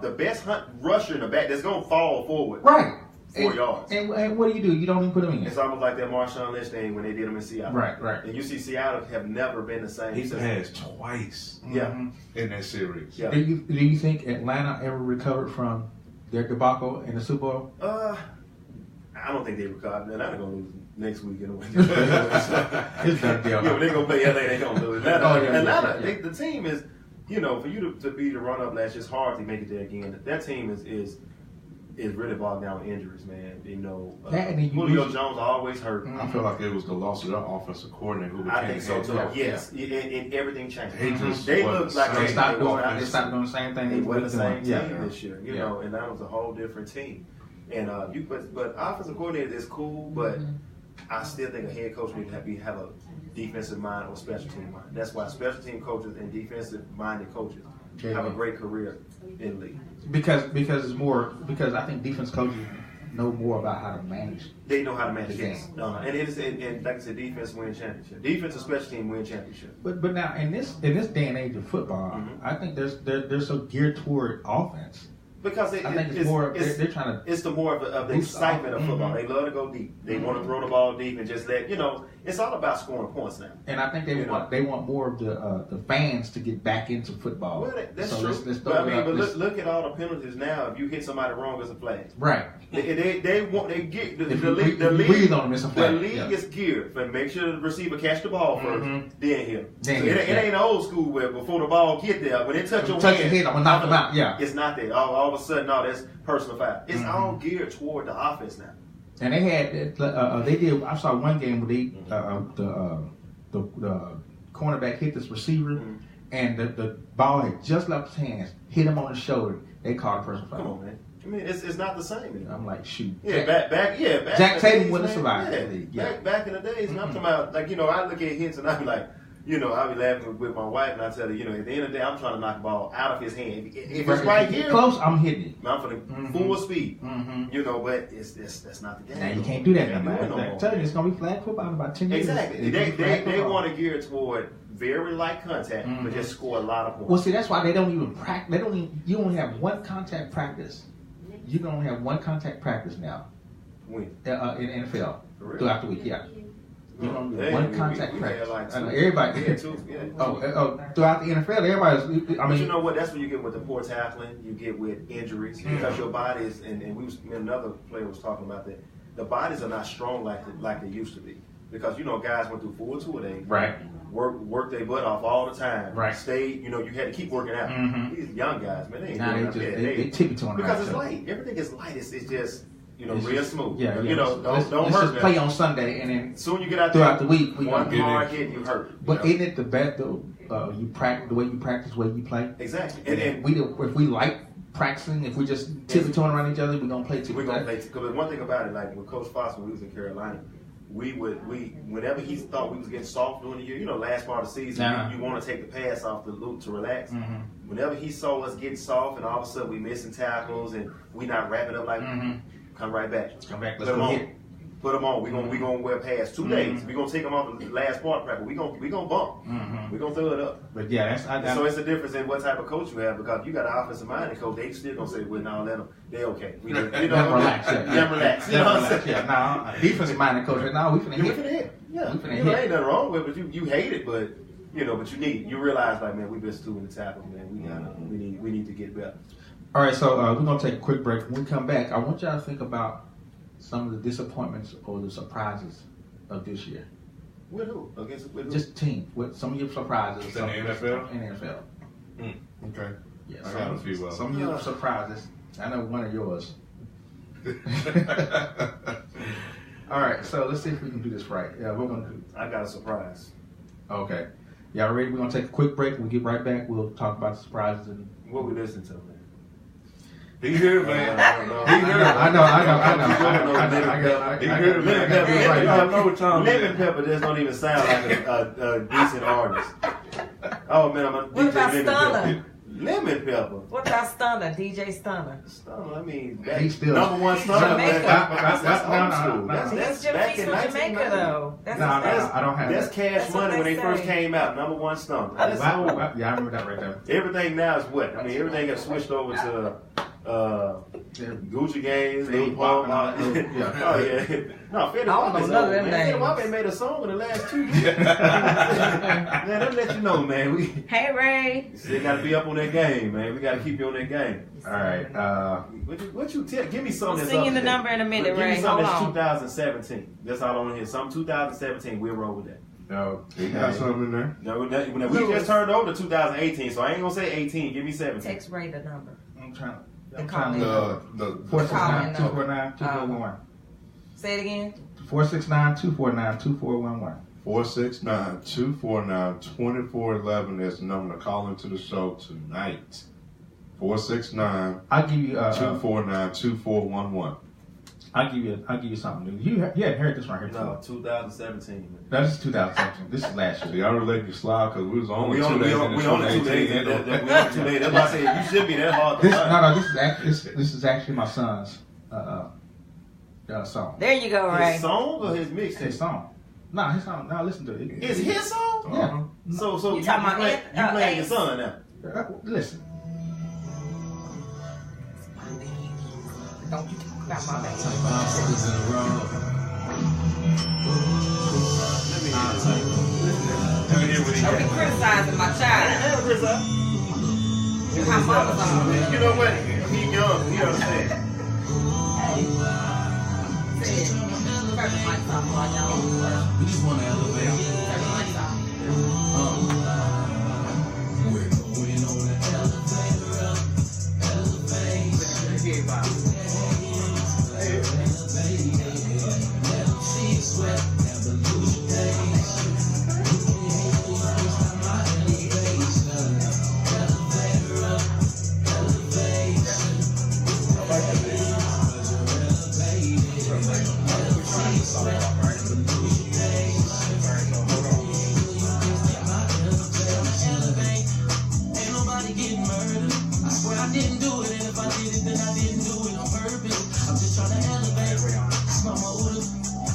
the best rusher in the back that's gonna fall forward. Right. 4 yards. And what do? You don't even put him in. It's almost like that Marshawn Lynch thing when they did him in Seattle. Right. And you see Seattle have never been the same. He passed twice. Yeah. In that series. Yeah. Do you think Atlanta ever recovered from their debacle in the Super Bowl? I don't think they recovered. Atlanta gonna lose next week anyway. It's done deal. Yeah, when they gonna play LA, they gonna lose. Atlanta, the team is, for you to be the run up last year, it's hard to make it there again. That team is it's really bogged down with injuries, man. You know, Julio Jones always hurt. I feel like it was the loss of their offensive coordinator who became I think so too. head coach. Yes, and everything changed. They looked like they stopped doing the same thing. They were the same team this year, you know, and that was a whole different team. And but offensive coordinator is cool, but I still think a head coach needs to have a defensive mind or special team mind. That's why special team coaches and defensive minded coaches have a great career in the league. Because it's more because I think defense coaches know more about how to manage. They know how to manage games. And it is and like I said, defense win championship. Defense and special team win championship. But now in this day and age of football, I think they're so geared toward offense. Because I think it's more they're trying to. It's the more of the excitement of football. They love to go deep. They want to throw the ball deep and just let It's all about scoring points now. And I think they want more of the fans to get back into football. Well, that's so true. Let's look at all the penalties now. If you hit somebody wrong, it's a flag. Right. The league is geared for make sure the receiver catch the ball first, then hit. It ain't old school where before the ball get there, when it touch your head, I'm gonna knock them out. Yeah, it's not there. All of a sudden, no, that's personal foul. It's all geared toward the offense now. And they had they did. I saw one game where the cornerback hit this receiver, and the ball had just left his hands, hit him on the shoulder. They called a personal foul. Come on, man. I mean, it's not the same anymore. I'm like, shoot. Yeah, back. Jack Tatum wouldn't have survived. Yeah. Back in the days, and I'm talking about, like, I look at hits and I be like, I be laughing with my wife and I tell her, at the end of the day, I'm trying to knock the ball out of his hand. If it's right here, close, I'm hitting it. I'm for the full speed. But that's not the game. Now you can't do that no more. I'm telling you, it's gonna be flag football in about 10 years. Exactly. They want to gear toward very light contact, but just score a lot of points. Well, see, that's why they don't even practice. You only have one contact practice. You can only have one contact practice now. When? In the NFL throughout the week, yeah. You don't have one contact practice. Like everybody. Throughout the NFL, everybody's. But you know what? That's what you get with the poor tackling. You get with injuries because your body is, and another player was talking about that. The bodies are not strong like they used to be because guys went through full 2 days. Right. Work their butt off all the time. Right. Stayed. You had to keep working out. These young guys, man, they ain't they tippy-toeing because it's light. Everything is light. It's just. Real smooth. Yeah. Don't let's hurt. Just play on Sunday, and then soon you get out throughout the week, one hard hit, you hurt. But isn't it the best though? You practice the way you practice, the way you play. Exactly. And if we like practicing, if we just tippy-toeing around each other, we're gonna play. We're gonna play. Because one thing about it, like with Coach Foster when we was in Carolina, we whenever he thought we was getting soft during the year, last part of the season, you want to take the pass off the loop to relax. Whenever he saw us getting soft, and all of a sudden we missing tackles and we not wrapping up like. Come right back. Come back. Let's go hit. Put them on. We gonna wear past 2 days. We gonna take them off the last part of practice. We gonna bump. We gonna throw it up. But yeah, so it's a difference in what type of coach you have because you got an offensive minded coach. They still gonna say, "Well, no, let them. They okay. We relax. Relax. Yeah, defensive minded coach. No, we finna hit. Yeah, ain't nothing wrong with it. But you hate it, but but you realize like, man, we missed 2 in the tackles, man. We need to get better. All right, so we're going to take a quick break. When we come back, I want y'all to think about some of the disappointments or the surprises of this year. With who? With who? Just team. With some of your surprises. In the NFL? In the NFL. Okay. Yeah, I got a few. Some of your surprises. I know one of yours. All right, so let's see if we can do this right. Yeah, we're going to do. I got a surprise. Okay. Y'all ready? We're going to take a quick break. When we get right back, we'll talk about the surprises. And what we listening to, man? He here, man. I know. Lemon Pepper just don't even sound like a decent artist. Oh man, I'm a what DJ about Lemon Stunner? Pepper. Lemon Pepper. What about Stunner? DJ Stunner. Stunner. I mean, he's still #1 Stunner. That's old school. That's from Jamaica, though. I don't have. That's Cash Money when they first came out. #1 Stunner. Yeah, I remember that right there. Everything now is what? I mean, everything got switched over to. Gucci Games, Lil Pump, oh yeah, no, Fetty Wap made a song in the last 2 years. Man, let let you know, man. Hey Ray, still got to be up on that game, man. We got to keep you on that game. All right. What you tell? Give me something. I'm singing the number in a minute, Ray. Give me something that's 2017. That's all I want to hear. Some 2017. We'll roll with that. No, we got something in there. No, we just turned over to 2018, so I ain't gonna say 18. Give me 17. Text Ray the number. I'm trying to. The call-in. The 469-249-2411. Say it again. 469-249-2411. 469-249-2411 is the number to call into the show tonight. 469. I'll give you 249-2411. I'll give you something new. You hadn't heard this right here. No, 2017. No, this is 2017. This is last year. See, I already let you slide because we was only We 2 days. only 2 days. That's why I said you should be that hard to find. This is actually my son's song. There you go, Ray. His song or his mix? His song. No, his song. No, listen to it. It's his song? Yeah. So You talking about you playing your Ace? son now? Listen. Don't you talk about my baby. Let me hear what he Don't be got. criticizing my I child. am Chris. My mama's on. You know what? He young. He understand. Say it. Turn the lights off while y'all. We just want to elevate. Turn the lights off. We're going on an elevator up, elevate. Never see you sweat, never lose your days. My elevation, elevator up, elevation. Ain't nobody getting murdered. I swear I didn't do it, and if I did it, then I didn't do it on purpose. I'm just trying to elevate. It's my motive.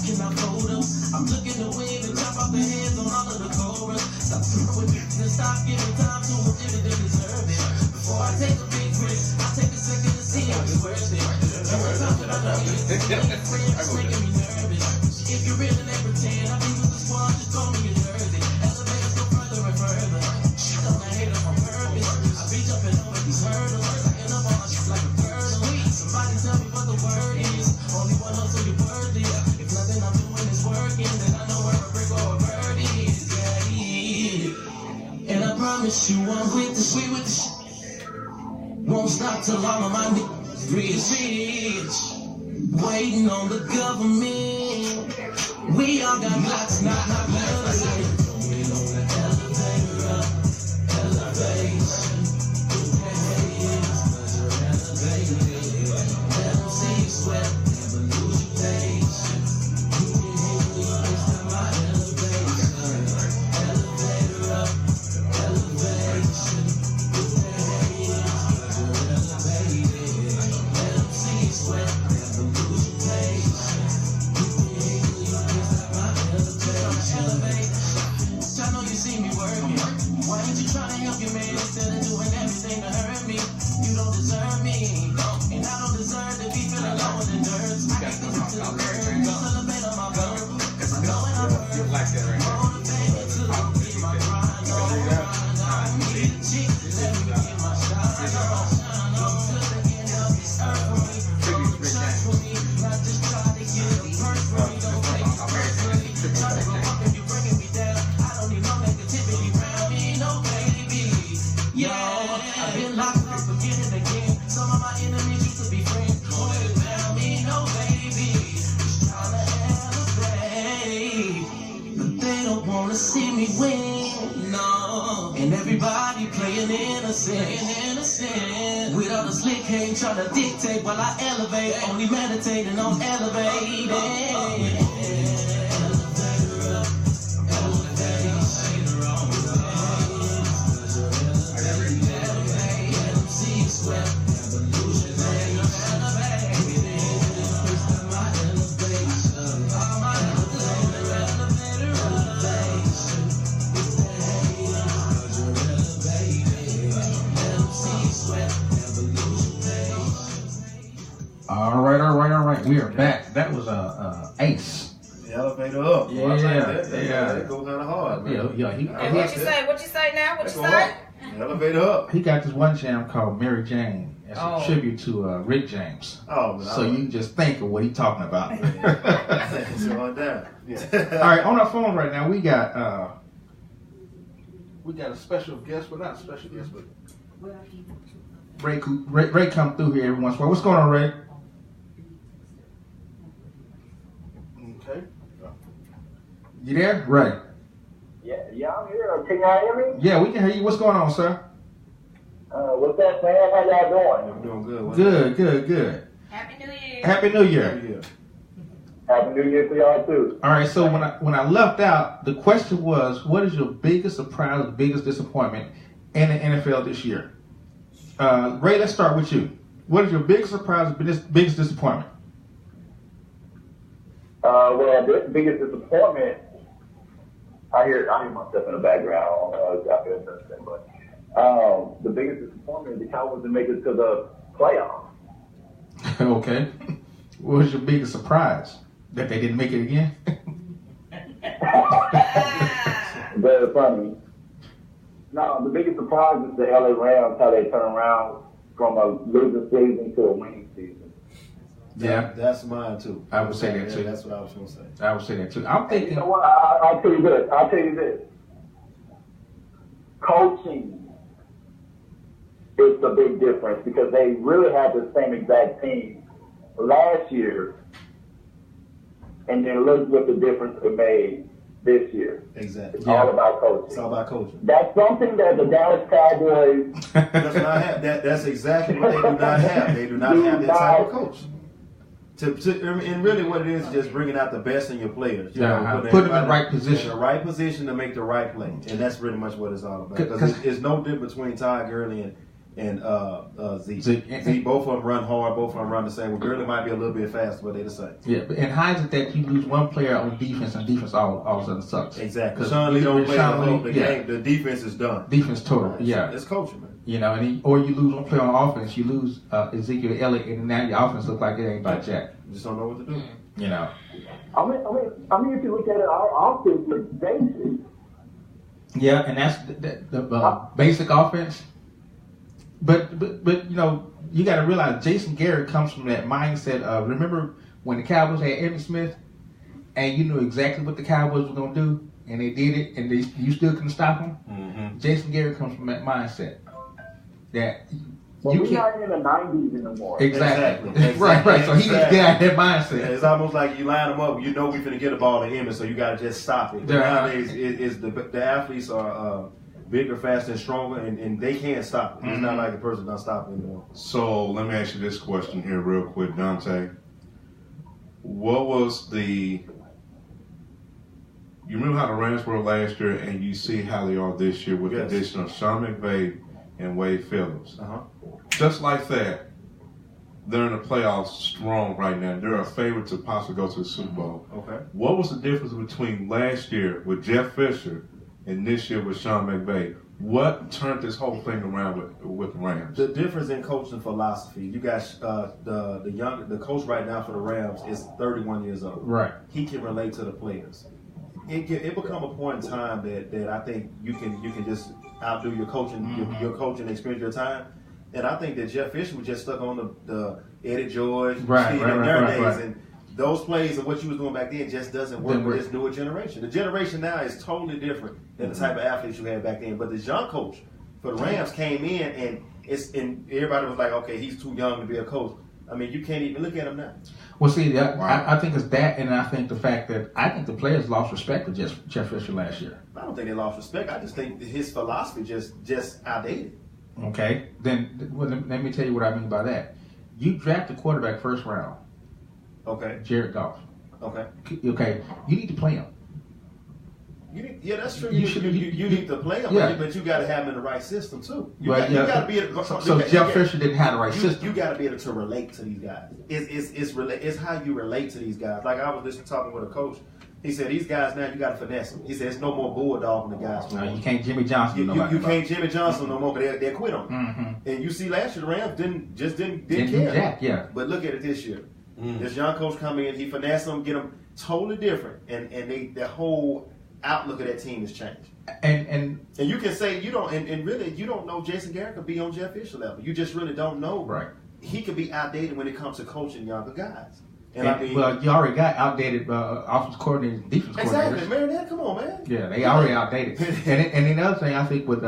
Can I fold them? I'm looking to win and chop off the heads on all of the chorus. Stop throwing it and stop giving time to them if they deserve it. Before I take a big risk, I take a second to see if it's worth it. Every time that I love you, it's making me nervous. If you really ain't pretend, I be with the squad, just throw me your jersey. Elevators go further and further. Shit on the haters on purpose. I be jumping over these hurdles, sucking up on my shit like a turtle. Somebody tell me what the word is. Only one hustle you worthy. If nothing I'm doing is working, then I know where a brick or a bird is. Yeah. And I promise you I'm with the shit. Won't stop till all of my niggas rich. Waiting on the government. We all got blocks, not bloods. Going on the elevator up, elevation. Never see you sweat, never lose your patience. My elevation, elevator up, elevation. Never see you sweat, never lose your patience. I know you see me working. Why ain't you trying to help your man instead of doing everything to hurt me? You don't deserve me, and I don't deserve to be feeling low in the dirt. I can't listen to the words, elevate on my verbal. Knowing I'm motivated to be my grind on. Need a chick to let me get my shine on. To the end of this earth for me, don't shine for me. Not just try to get a perk for me, don't take it personally. Try to go up if you bringing me down. I don't need no negativity around me, no baby. Yo, I've been locked up again and again. Some of my enemies used to be friends. Boy, they found me, no baby. Just trying to elevate, but they don't wanna see me win. No, and everybody playing innocent. With all the slick hate trying to dictate while I elevate. Only meditating on elevating. All right. We are back. That was Ace. The elevator up. Yeah, That goes kind of hard, man. What you say? What you say now? What you say? The elevator up. He got this one jam called Mary Jane. It's Oh. a tribute to Rick James. Oh, man. So you can just think of what he's talking about. It's on down. Yeah. All right, on our phone right now, we got a special guest, but not a special guest, but Ray come through here every once in a while. What's going on, Ray? Okay. You there? Ray. Yeah, I'm here. Can y'all hear me? Yeah, we can hear you. What's going on, sir? What's up, man? How y'all doing? I'm doing good. Good. Happy New Year. Happy New Year. Happy New Year to y'all too. All right, so when I left out, the question was, what is your biggest surprise, biggest disappointment in the NFL this year? Ray, let's start with you. What is your biggest surprise, biggest disappointment? Well, this biggest disappointment, I hear myself in the background. I don't know if y'all can understand, but the biggest disappointment is the Cowboys didn't make it to the playoffs. Okay. What was your biggest surprise? That they didn't make it again? Very funny. No, the biggest surprise is the LA Rams, how they turn around from a losing season to a winning season. Yeah. That's mine too. I would say that too. That's what I was going to say. I would say that too. I'm thinking. You know what? I'll tell you this. Coaching is the big difference because they really had the same exact team last year, and then look what the difference it made this year. Exactly. It's all about coaching. It's all about coaching. That's something that the Dallas Cowboys Does not have. That's exactly what they do not have. They do not have that type of coach. And really what it is just bringing out the best in your players. You know, put them in the right position. In the right position to make the right play. And that's pretty much what it's all about. Because it's no difference between Todd Gurley and Zeke. Zeke, both of them run hard, both of them run the same. Well, Gurley might be a little bit faster, but they're the same. Yeah, and how is it that you lose one player on defense and defense all of a sudden sucks? Exactly. Sean Lee don't play the game. The defense is done. Defense total, yeah. It's coaching, man. You know, or you lose one player on offense, you lose Ezekiel Elliott, and now your offense looks like it ain't about jack. You just don't know what to do. You know. I mean, if you look at it, our offense looks basic. Yeah, and that's the basic offense. But you know, you got to realize Jason Garrett comes from that mindset of, remember when the Cowboys had Emmitt Smith, and you knew exactly what the Cowboys were going to do, and they did it, and you still couldn't stop them? Mm-hmm. Jason Garrett comes from that mindset. That we're not in the 90s anymore. Exactly. Right. So he needs to get out of that mindset. Yeah, it's almost like you line them up. You know we're going to get a ball to Emmitt, so you got to just stop it. Nowadays, the athletes are bigger, faster, and stronger, and they can't stop it. It's not like a person not stopping anymore. So let me ask you this question here real quick, Dante. What was you remember how the Rams were last year, and you see how they are this year with the addition of Sean McVay and Wade Phillips? Just like that, they're in the playoffs strong right now. They're a favorite to possibly go to the Super Bowl. Okay. What was the difference between last year with Jeff Fisher and this year with Sean McVay? What turned this whole thing around with the Rams? The difference in coaching philosophy. You got the coach right now for the Rams is 31 years old. Right. He can relate to the players. It become a point in time that I think you can just outdo your coaching your coaching experience, your time. And I think that Jeff Fisher was just stuck on the Eddie George, right, and those plays and what you was doing back then just doesn't work with this newer generation. The generation now is totally different than the type of athletes you had back then. But the young coach for the Rams came in and everybody was like, okay, he's too young to be a coach. I mean, you can't even look at him now. Well, see, I think it's that, and I think the fact that I think the players lost respect to Jeff Fisher last year. I don't think they lost respect. I just think his philosophy just outdated. Okay, then let me tell you what I mean by that. You draft a quarterback first round. Okay. Jared Goff. Okay. Okay, you need to play him. That's true. You need to play him, but you got to have him in the right system too. You got to be able to. So Jeff Fisher didn't have the right system. You got to be able to relate to these guys. It's how you relate to these guys. Like I was just talking with a coach. He said these guys now you got to finesse them. He said it's no more bulldogging the guys. No, you can't Jimmy Johnson. You can't Jimmy Johnson no more. But they quit on him. Mm-hmm. And you see last year the Rams didn't care. Jack, yeah. But look at it this year. This young coach come in, he finesse them, get them totally different, and the whole outlook of that team has changed. And you can say you don't, and really you don't know Jason Garrett could be on Jeff Fisher level. You just really don't know. Right. He could be outdated when it comes to coaching younger guys. And I mean, well, you already got outdated offensive coordinators and defense coordinators. Exactly, Marinette, come on, man. Yeah, they already outdated. and the other thing I think with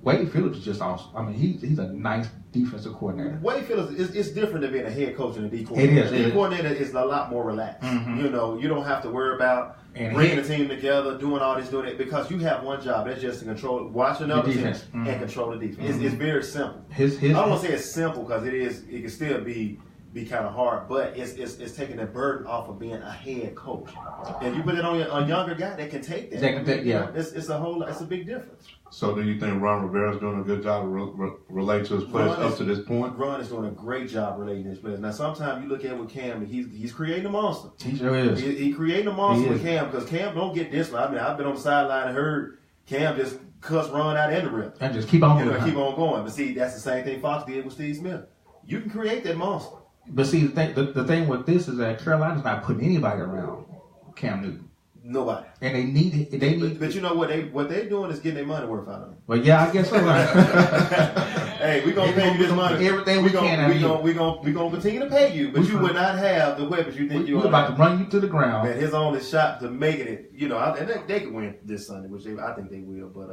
Wade Phillips is just awesome. I mean, he's a nice defensive coordinator. Wade Phillips is different than being a head coach and a D coordinator. It is. D coordinator is a lot more relaxed. Mm-hmm. You know, you don't have to worry about bringing the team together, doing all this, doing it, because you have one job. That's just to control, watch another team and control the defense. It's very simple. I don't want to say it's simple because it can still be kind of hard, but it's taking the burden off of being a head coach. And you put it on a younger guy that can take that. It's a big difference. So do you think Ron Rivera's doing a good job of relating to his players up to this point? Ron is doing a great job relating to his players. Now, sometimes you look at with Cam, he's creating a monster. He sure is. He creating a monster with Cam because Cam don't get this one. I mean, I've been on the sideline and heard Cam just cuss Ron out in the rip. And just keep on keep on going. But see, that's the same thing Fox did with Steve Smith. You can create that monster. But see, the thing with this is that Carolina's not putting anybody around Cam Newton. Nobody. And they need. But you know what they're doing is getting their money worth out of it. Well, yeah, I guess so. Right? Hey, we're gonna pay you this money. Everything we can. We're gonna continue to pay you, but you would not have the weapons you think we're about to run you to the ground. Man, his only shot to making it, and they could win this Sunday, which I think they will. But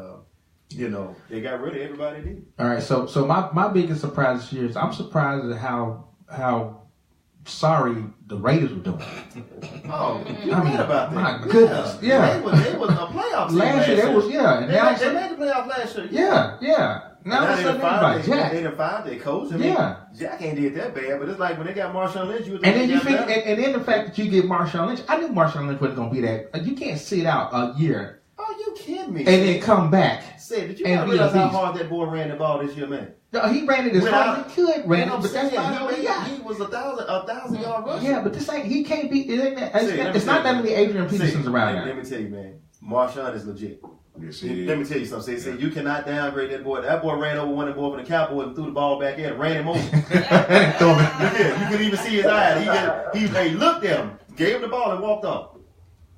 they got rid of everybody. Did. All right, so my biggest surprise this year is I'm surprised at how sorry the Raiders were doing. Oh, I mean, about that. My goodness, yeah. They was a playoff team last year. They was, yeah. And now they made the playoff last year. Yeah. Now they Jack. They fired their coach. I mean, Jack ain't did that bad, but it's like when they got Marshawn Lynch, and then the fact that you get Marshawn Lynch, I knew Marshawn Lynch wasn't going to be that. You can't sit out a year. Oh, you kidding me? And then come back. Did you not realize how hard that boy ran the ball this year, man? No, he ran it as hard as he could. But that's he was a 1,000-yard rusher. Yeah, but this ain't. He can't be. It's not that many Adrian Petersons around now. Let me tell you, man. Marshawn is legit. Yes, let me tell you something. See, you cannot downgrade that boy. That boy ran over one of the boy from the Cowboys and threw the ball back in and ran him over. You could even see his eyes. He looked at him, gave him the ball, and walked off.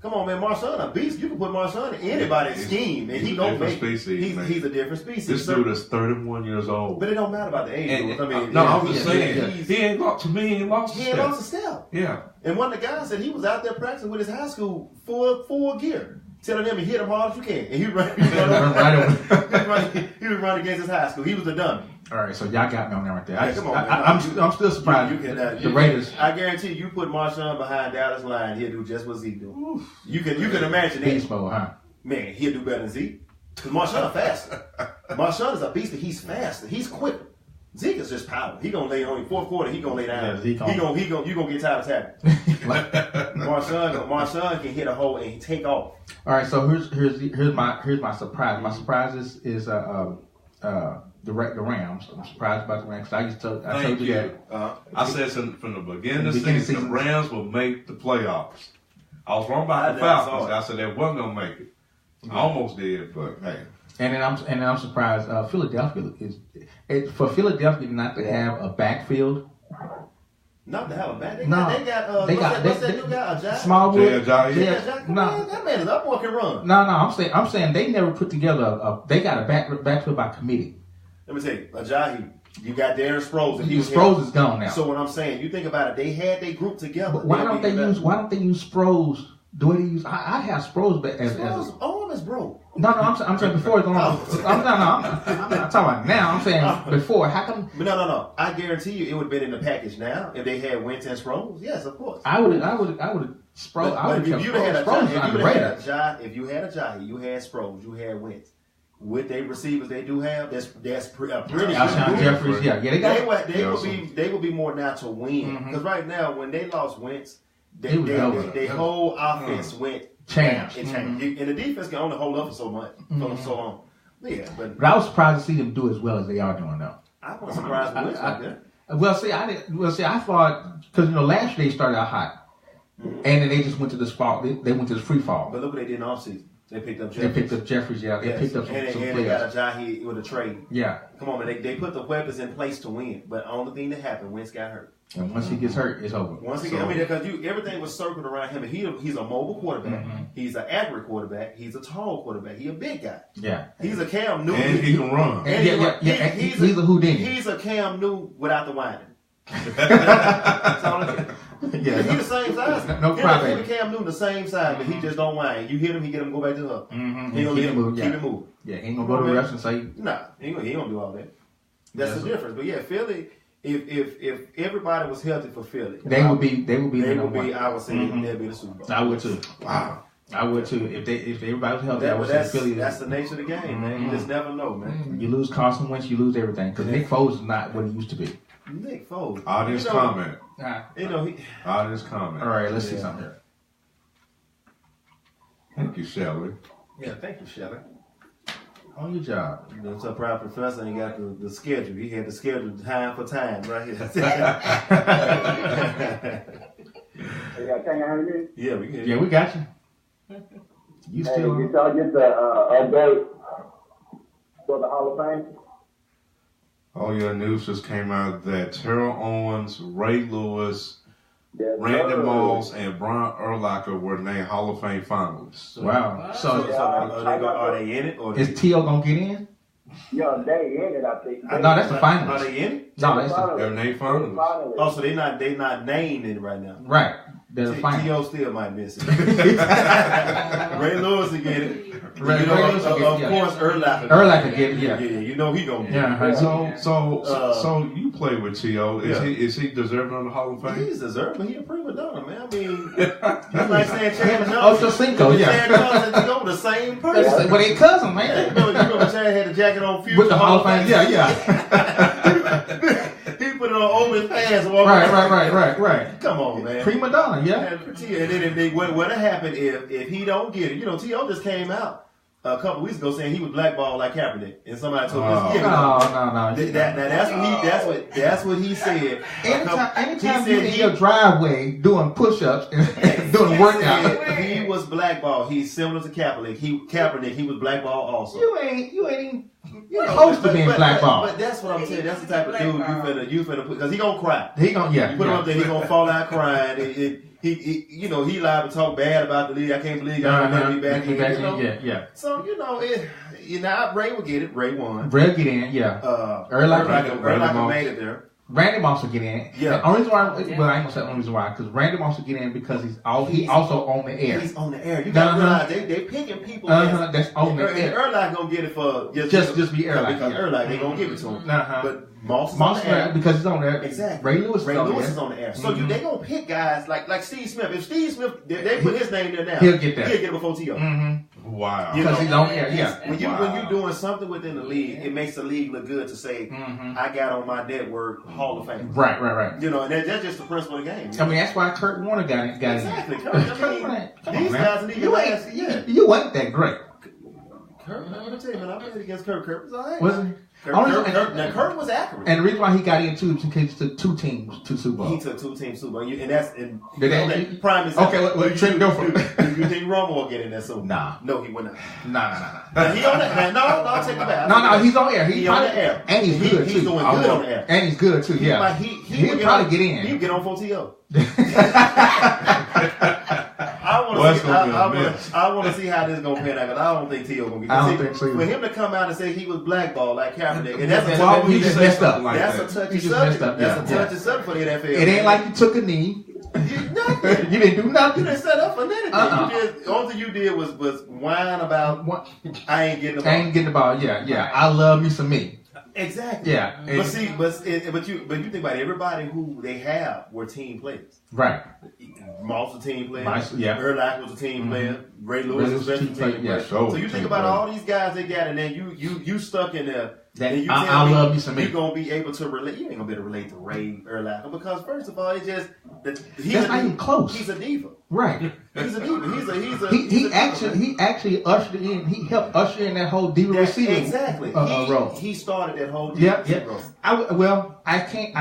Come on, man. Marshawn a beast. You can put Marshawn in anybody's scheme, and he gonna make it. He's a different species. This dude is 31 years old. But it don't matter about the age. I'm just saying. He ain't lost a step. Yeah. And one of the guys said he was out there practicing with his high school full gear, telling them to hit him hard as you can. And he was running against his high school. He was a dummy. All right, so y'all got me on there right there. Come on, man. I'm still surprised. The Raiders. I guarantee you put Marshawn behind Dallas line, he'll do just what Zeke do. You can imagine that. Beast mode, huh? Man, he'll do better than Zeke. Because Marshawn faster. Marshawn is a beast, but he's faster. He's quicker. Zeke is just power. He gonna lay on in fourth quarter. He gonna lay down. You gonna get tired of tackling. Marshawn can hit a hole and take off. All right, so here's my surprise. My surprise is the Rams. I'm surprised about the Rams. I told you that. I said from the beginning of the season, the Rams will make the playoffs. I was wrong about the Falcons. I said they wasn't gonna make it. I almost did, but hey. And then I'm surprised. Philadelphia for Philadelphia not to have a backfield. Not to have a back. They got what's that new guy? Ajayi? Smallwood. Ajayi. No, that man is up or can run. No. I'm saying they never put together. They got a backfield by committee. Let me tell you, Ajayi. You got Darren Sproles. Sproles is gone now. So what I'm saying, you think about it, they had their group together. But why don't they use Sproles? Do they use? I have Sproles as arm is broke. No, I'm saying before his arm. I'm not talking about now. I'm saying before. How come? No. I guarantee you, it would have been in the package now if they had Wentz and Sproles. Yes, of course. I would have Sproles. But if you had Ajayi, you had Sproles, you had Wentz. With their receivers they do have, that's pretty good. Jeffries, They would be more now to win because right now when they lost Wentz, their whole offense went changed. And the defense can only hold up for so much for so long. Yeah, but I was surprised to see them do as well as they are doing now. I was surprised with Wentz like that. I thought because last year they started out hot, and then they just went to this fall. They went to the free fall. But look what they did in offseason. They picked up Jeffries. Yeah. They picked up some players. And they got Ajayi with a trade. Yeah. Come on, man. They put the weapons in place to win. But the only thing that happened, Wentz got hurt. And once he gets hurt, it's over. Because everything was circled around him. And he's a mobile quarterback. Mm-hmm. He's an accurate quarterback. He's a tall quarterback. He's a big guy. Yeah. He's a Cam Newton. And he can run. He's a Houdini. He's a Cam Newton without the whining. That's all it is. Yeah, he the same size. No problem. Him and Cam Newton the same size, but he just don't whine. You hit him, he get him, go back to her. Mm-hmm. He gonna keep it moving. Yeah, he ain't gonna go to the refs and say, nah, he gonna do all that. That's the difference. But yeah, Philly. If everybody was healthy for Philly, they would be. I would say they'd be the Super Bowl. I would too. Wow. I would too. If everybody was healthy, I would say Philly. That's the nature of the game, man. You just never know, man. You lose Carson Wentz, you lose everything. Because Nick Foles is not what he used to be. Nick Foles. Audience comment. Audience comment. All right, let's see something here. Thank you, Shelley. Yeah, thank you, Shelley. On your job. You know, so proud professor and he got the schedule. He had the schedule time for time right here. Can you hear me? Yeah, we can. Yeah, we got you. You still did y'all get the update for the Hall of Fame? Oh yeah, news just came out that Terrell Owens, Ray Lewis, Randy Moss, and Brian Urlacher were named Hall of Fame finalists. Wow. So are they in it? Or is T.O. gonna get in? Yeah, they in it, I think. No, that's the finalists. Are they in it? No, they're named finalists. Oh, so they not named in it right now. Right. They're the finalists. T.O. still might miss it. Ray Lewis will get it. Ray Lewis will get it. Of course, Urlacher get it. Yeah. Yeah, you know he gonna get it. So you play with T.O. Is he deserving of the Hall of Fame? He's deserving. He a prima donna, man. I mean, it's like saying Chad Johnson. Ocho Cinco, yeah. Chad Johnson and T.O. the same person. Well, they cousin, man. You remember Chad had the jacket on Future with the Hall of Fame? Yeah. He put it on over his pants. Right. Come on, man. Prima donna, yeah. And then what happened if he don't get it? You know, T.O. just came out a couple weeks ago saying he was blackballed like Kaepernick, and somebody told him, No. That's what he said. Anytime you're in your driveway doing push-ups and doing workouts, he was blackballed. He's similar to Kaepernick. He was blackballed also. You ain't you're supposed to be blackballed. But that's what I'm saying. That's the type of dude you finna put, because he gonna cry. He gonna You put him up there, he gonna fall out crying. He liable to talk bad about the league. I can't believe y'all let me back in. Yeah. So Ray will get it. Ray won. Ray get in. Yeah. Urlacher made it there. Randy Moss will get in. Yeah. The only reason why, I ain't gonna say the only reason why, because Randy Moss will get in because he also on the air. He's on the air. You gotta realize they picking people that's on the air. Urlacher gonna get it for just be Urlacher. Because Urlacher, they gonna give it to him. But Moss is on the air because he's on there. Exactly. Ray Lewis is on the air. So they gonna pick guys like Steve Smith. If Steve Smith they put his name there now, he'll get that. He'll get it before T.O. Wow. Because he's on air. Yeah. When you're doing something within the league, it makes the league look good to say, I got on my network Hall of Fame. Right. You know, and that's just the principle of the game. I mean, that's why Kurt Warner got in. Exactly. These guys need to last. Yeah. You wasn't that great. Kurt, let me tell you, man, I played against Kurt. Kurt was all right. Was he? Kurt was accurate. And the reason why he got in too is because he took 2 teams to Super Bowl. He took 2 teams Super Bowl, and that's prime example. Okay, well, Trent Dilfer. You think Romo will get in that Super Bowl? Nah. No, he would not. Nah. He on that? No, I'll take it back. No, he's on air. He's on the air, and he's good too. He's doing good on the air, and he's good too. Yeah, he'll probably get in. He'll get on 4TO. I want to see how this is going to pan out, because I don't think T.O. going to get it. I don't think so. For him to come out and say he was blackballed like Kaepernick, and that's he just messed up. That's a touchy subject. That's a touchy subject for the NFL. It ain't like you took a knee. You didn't do nothing. You didn't set up for anything. The only thing you did was whine about I ain't getting the ball. Yeah. I love me some me. Exactly. Yeah. But you think about it, everybody who they have were team players. Right. Moss was a team player. Urlacher was a team player. Ray Lewis was a team player. Yeah, so you think about all these guys they got, and then you stuck in there. I love me some me. You're gonna be able to relate. You ain't gonna be able to relate to Ray Urlacher, because first of all, it's just he's not even close. He's a diva. Right. He's a diva. He actually ushered in. He helped usher in that whole diva receiver. Exactly. Role. He started that whole diva role. I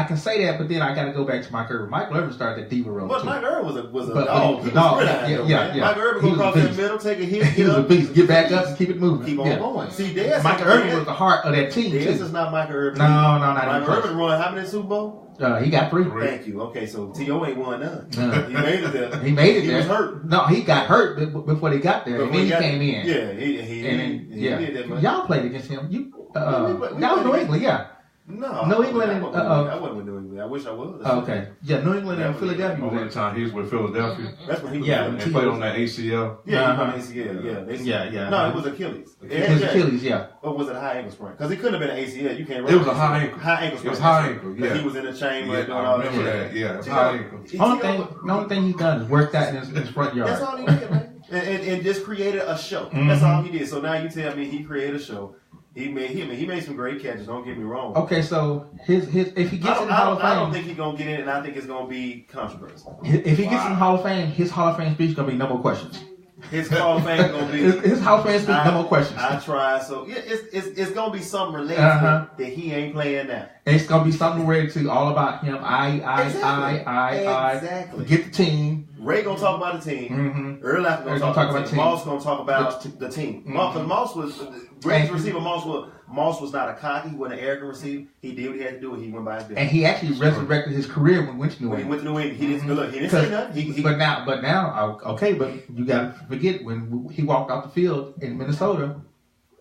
can say that, but then I got to go back to Mike Irvin. Mike Irvin started the diva role. But too. Mike Irvin was a dog. He was dog. Mike Irvin go across the middle, take a hit. He was a beast. Get back up and keep it moving. Keep on going. See, Mike Irvin was the heart of that team. This is not Mike Irvin. No, not Mike Irvin won how many Super Bowl? He got 3. Thank you. Okay, so T.O. ain't won none. He made it there. He made it there. He was hurt. No, he got hurt before they got there. And then he came in. Yeah, he did that much. Y'all played against him. Y'all New England, yeah. No, New England and I wasn't with New England. I wish I was. Okay, yeah, New England and Philadelphia. Over the time he was with Philadelphia. That's when he was. Yeah, And played on that ACL. Yeah, he was on ACL. Yeah. No, it was Achilles. It was Achilles, yeah. Or was it a high ankle sprain? Because it couldn't have been an ACL. You can't. It was a high ankle. High ankle sprain. It was high ankle. Yeah. He was in the chamber Yeah, doing I all that remember shit. that. Yeah, it was high ankle. The only thing he's done is worked out in his front yard. That's all he did, man. And just created a show. That's all he did. So now you tell me he created a show. He made some great catches. Don't get me wrong. Okay, so his if he gets in the Hall of Fame, I don't think he's gonna get in, and I think it's gonna be controversial. If he gets in the Hall of Fame, his Hall of Fame speech is gonna be no more questions. His Hall of Fame gonna be his Hall of Fame speech, no more questions. I try, so yeah, it's gonna be something related to that he ain't playing now. It's gonna be something related to all about him. Exactly. Get the team. Ray gonna talk about the team. Mm-hmm. Erlacher gonna talk about the team. Moss gonna talk about the team. Mm-hmm. Moss was great receiver. Moss was not a cocky. He wasn't an arrogant receiver. He did what he had to do, and he went by his business. And he actually resurrected his career when he went to New England. When he went to New England, he didn't look. He didn't say nothing. But now, okay. But you got to forget when he walked off the field in Minnesota.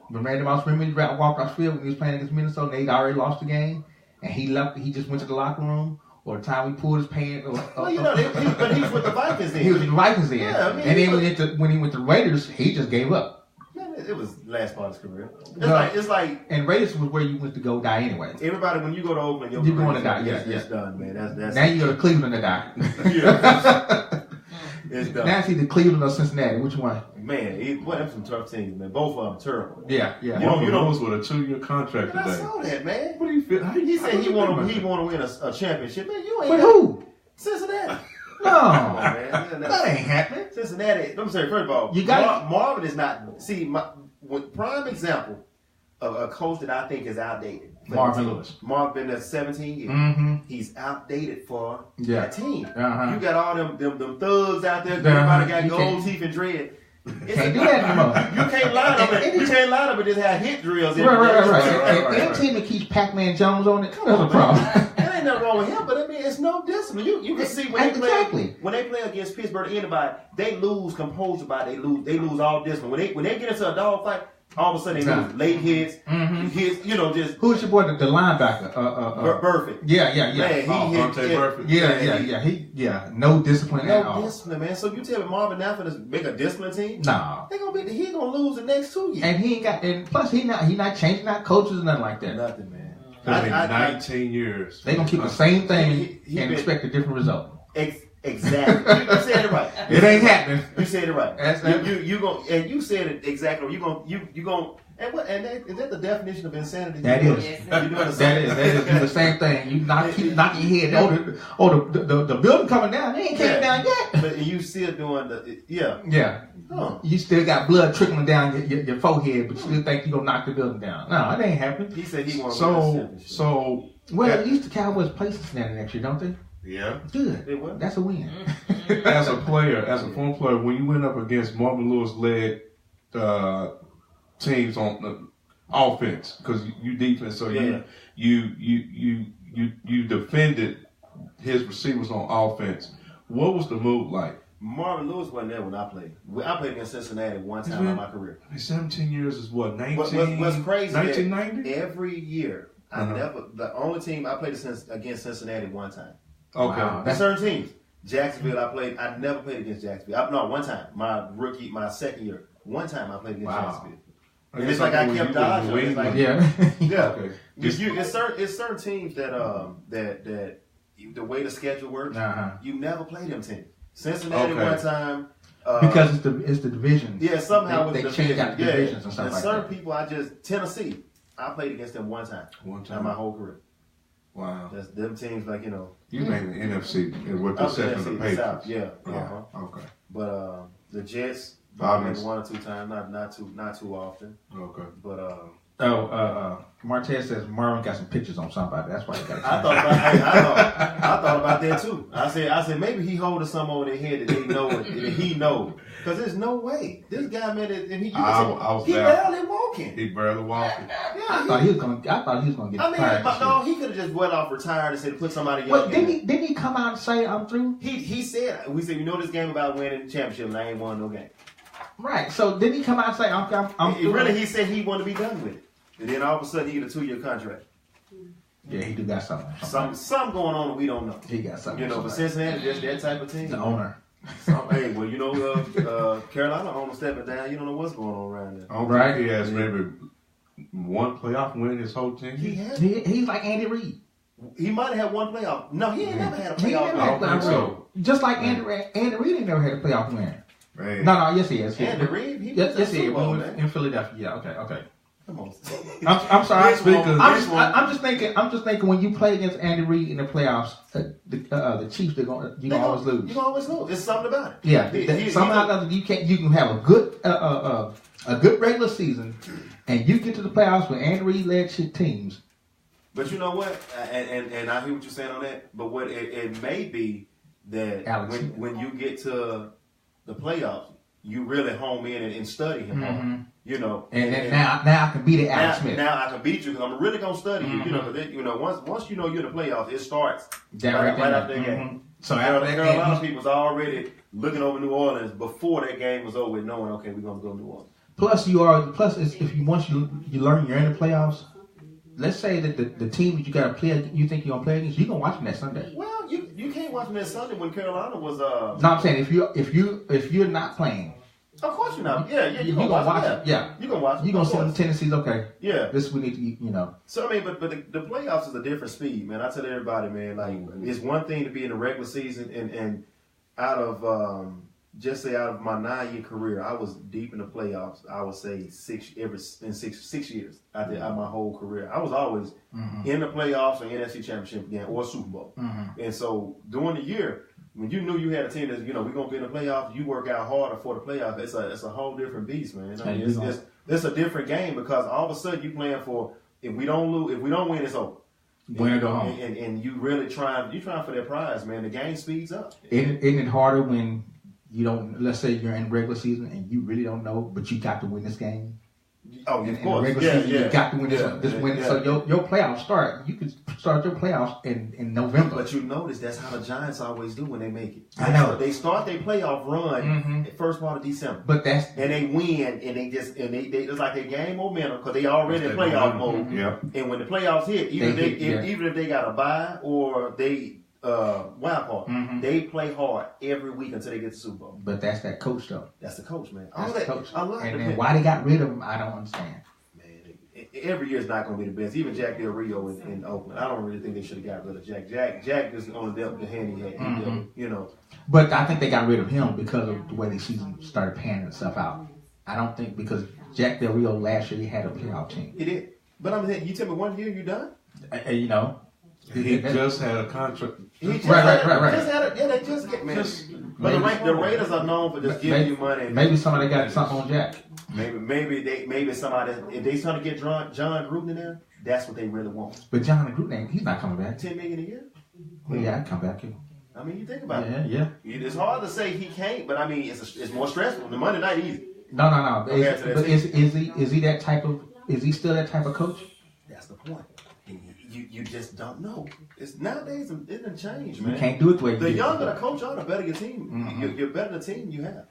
When Randy Moss walked off the field when he was playing against Minnesota, they'd already lost the game, and he left. He just went to the locker room. Or the time he pulled his pants. Well, you know, but he was with the Vikings then. He was with the Vikings then. Yeah, I mean, and then when he went to the Raiders, he just gave up. Man, it was last part of his career. It's like. And Raiders was where you went to go die anyway. Everybody, when you go to Oakland, you're going to die. Yeah, it's done, man. That's now you go to Cleveland to die. It's done. Now it's either Cleveland or Cincinnati. Which one? Man, them some tough teams, man. Both of them terrible. Yeah. You know, with a 2-year contract today. I saw that, man. What do you feel? He said he want to win a championship. Man, you ain't. But who? Cincinnati. No, man. That ain't happening. Cincinnati. Let me say, first of all, Marvin is not. See, prime example of a coach that I think is outdated. Marvin Lewis. Marvin been there 17 years. Mm-hmm. He's outdated for that team. Uh-huh. You got all them thugs out there. Everybody got gold teeth and dread. Can't do that anymore. You can't line up and just have hit drills. Right. Any team that keeps Pac-Man Jones on it, that's a problem. There ain't nothing wrong with him, but I mean, it's no discipline. You can see when they play against Pittsburgh or anybody, they lose composure they lose all discipline. When they get into a dog fight, all of a sudden they lose late hits, hits, just. Who's your boy, the linebacker? Perfect. Yeah. Man, he hit Burfict. Yeah. No discipline at all. No discipline, man. So you tell me Marvin now for this make a discipline team? No. He gonna lose the next 2 years. And he ain't got. And plus he not changing out coaches or nothing like that. Nothing, man. 19 years. They gonna keep the same thing and expect a different result. Exactly. You said it right. It ain't happening. You said it right. You said it exactly. You gonna is that the definition of insanity? That is. That is. Do the same thing. You keep knocking your head. The building coming down. They ain't came down yet. But you still doing the Yeah. Huh. You still got blood trickling down your forehead, but you still think you gonna knock the building down. No, it ain't happening. He said he wanted Well, at least the Cowboys play Cincinnati next year, don't they? Yeah. Good. That's a win. As a former player, when you went up against Marvin Lewis led teams on the offense, because you defense, so you defended his receivers on offense. What was the move like? Marvin Lewis wasn't there when I played. I played against Cincinnati one time in my career. 17 years is what? 19? What's crazy? 1990? Every year, the only team I played against Cincinnati one time. Okay. Wow. There's certain teams. Jacksonville, I never played against Jacksonville. One time. My second year. One time I played against Jacksonville. And it's like I kept dodging. It's like, yeah. Okay. It's certain teams that the way the schedule works, you never play them teams. Cincinnati one time. Because it's the division. Yeah, somehow they change out the divisions and stuff like that. Certain people, Tennessee, I played against them one time. In my whole career. Wow. That's them teams like, You named the NFC with the exception of the Patriots. Yeah. Okay. But the Jets, maybe 1 or 2 times, not too often. Okay. But Martez says Marvin got some pictures on somebody. That's why he got. I thought about that too. I said maybe he holding something over their head that they know that he knows. Because there's no way this guy, man, and he barely walking. He barely walking. Yeah, I thought he was gonna get. He could have just went off retired and said put somebody else. Well, didn't he come out and say I'm through? He said this game about winning the championship and I ain't won no game. Right. So didn't he come out and say I'm through? Really, he said he wanted to be done with it. And then all of a sudden he get a 2-year contract. Yeah, he do got something. Something going on that we don't know. He got something. You know, but Cincinnati, just that type of team. The owner. Hey, well, you know, Carolina almost stepping down. You don't know what's going on around there. I don't think he has maybe one playoff win in his whole team. He has. He's like Andy Reid. He might have had one playoff. No, he ain't never had a playoff win. I don't think so. Just like Andy Reid ain't never had a playoff win. Man. No, yes he has. Andy Reid? Yes, he has. In Philadelphia. Yeah, okay. Come on. I'm sorry. I'm just thinking when you play against Andy Reid in the playoffs, the Chiefs you gonna always lose. You gonna always lose. It's something about it. Yeah, somehow you can have a good regular season, and you get to the playoffs with Andy Reid led teams. But you know what? And I hear what you're saying on that. But what it may be that when you get to the playoffs, you really home in and study him hard. You know, and now I can beat Alex Smith. Now I can beat you because I'm really gonna study you. You know, once you know you're in the playoffs, it starts right after that game. So Carolina people's already looking over New Orleans before that game was over, knowing okay, we're gonna go to New Orleans. Plus, once you learn you're in the playoffs. Let's say that the team that you got to play, you think you're gonna play against, you gonna watch them that Sunday. Well, you can't watch them that Sunday when Carolina was. No, I'm saying if you're not playing. Of course you're not. Yeah, you're gonna watch it. Yeah, you're gonna watch it. You're gonna see the tendencies. Okay. Yeah. This we need to, you know. So I mean, but the playoffs is a different speed, man. I tell everybody, man. Like it's one thing to be in the regular season and out of just say out of my 9-year career, I was deep in the playoffs. I would say 6 years out of my whole career. I was always in the playoffs or NFC Championship game or Super Bowl. And so during the year, when you knew you had a team that's, we're gonna be in the playoffs, you work out harder for the playoffs. It's a whole different beast, man. I mean, it's a different game because all of a sudden you playing for if we don't win, it's over. Win or go home. And you really trying for that prize, man. The game speeds up. Isn't it harder when you don't, let's say you're in regular season and you really don't know, but you got to win this game. Oh, of course. You got to win this win. So your playoffs start. You could start your playoffs in November. But you notice that's how the Giants always do when they make it. I know. They start their playoff run the first part of December. But and they win and they it's like they gain momentum because they already in playoff mode. Yeah. And when the playoffs hit, even if they got a bye or they wild card, they play hard every week until they get to Super Bowl. But that's that coach though. That's the coach, man. That's the coach. And then why they got rid of him, I don't understand. Man, every year is not going to be the best. Even Jack Del Rio in Oakland, I don't really think they should have got rid of Jack. Jack just only dealt the hand he had. But I think they got rid of him because of the way the season started panning itself out. I don't think because Jack Del Rio last year he had a playoff team. He did. But I mean, you tell me 1 year you done? He just had a contract. Right. They just get man. But the Raiders are known for just giving you money. Maybe somebody got something on Jack. Maybe somebody if they trying to get John Gruden in there, that's what they really want. But John Gruden, he's not coming back. $10 million a year. Well, yeah, I'd come back. I mean, you think about it. Yeah. It's hard to say he can't, but I mean, it's more stressful. The Monday night easy. No. Is he that type of? Is he still that type of coach? That's the point. You just don't know. It's nowadays it didn't change, man. You can't do it the way the younger the coach are, the better your team. You're better the team you have.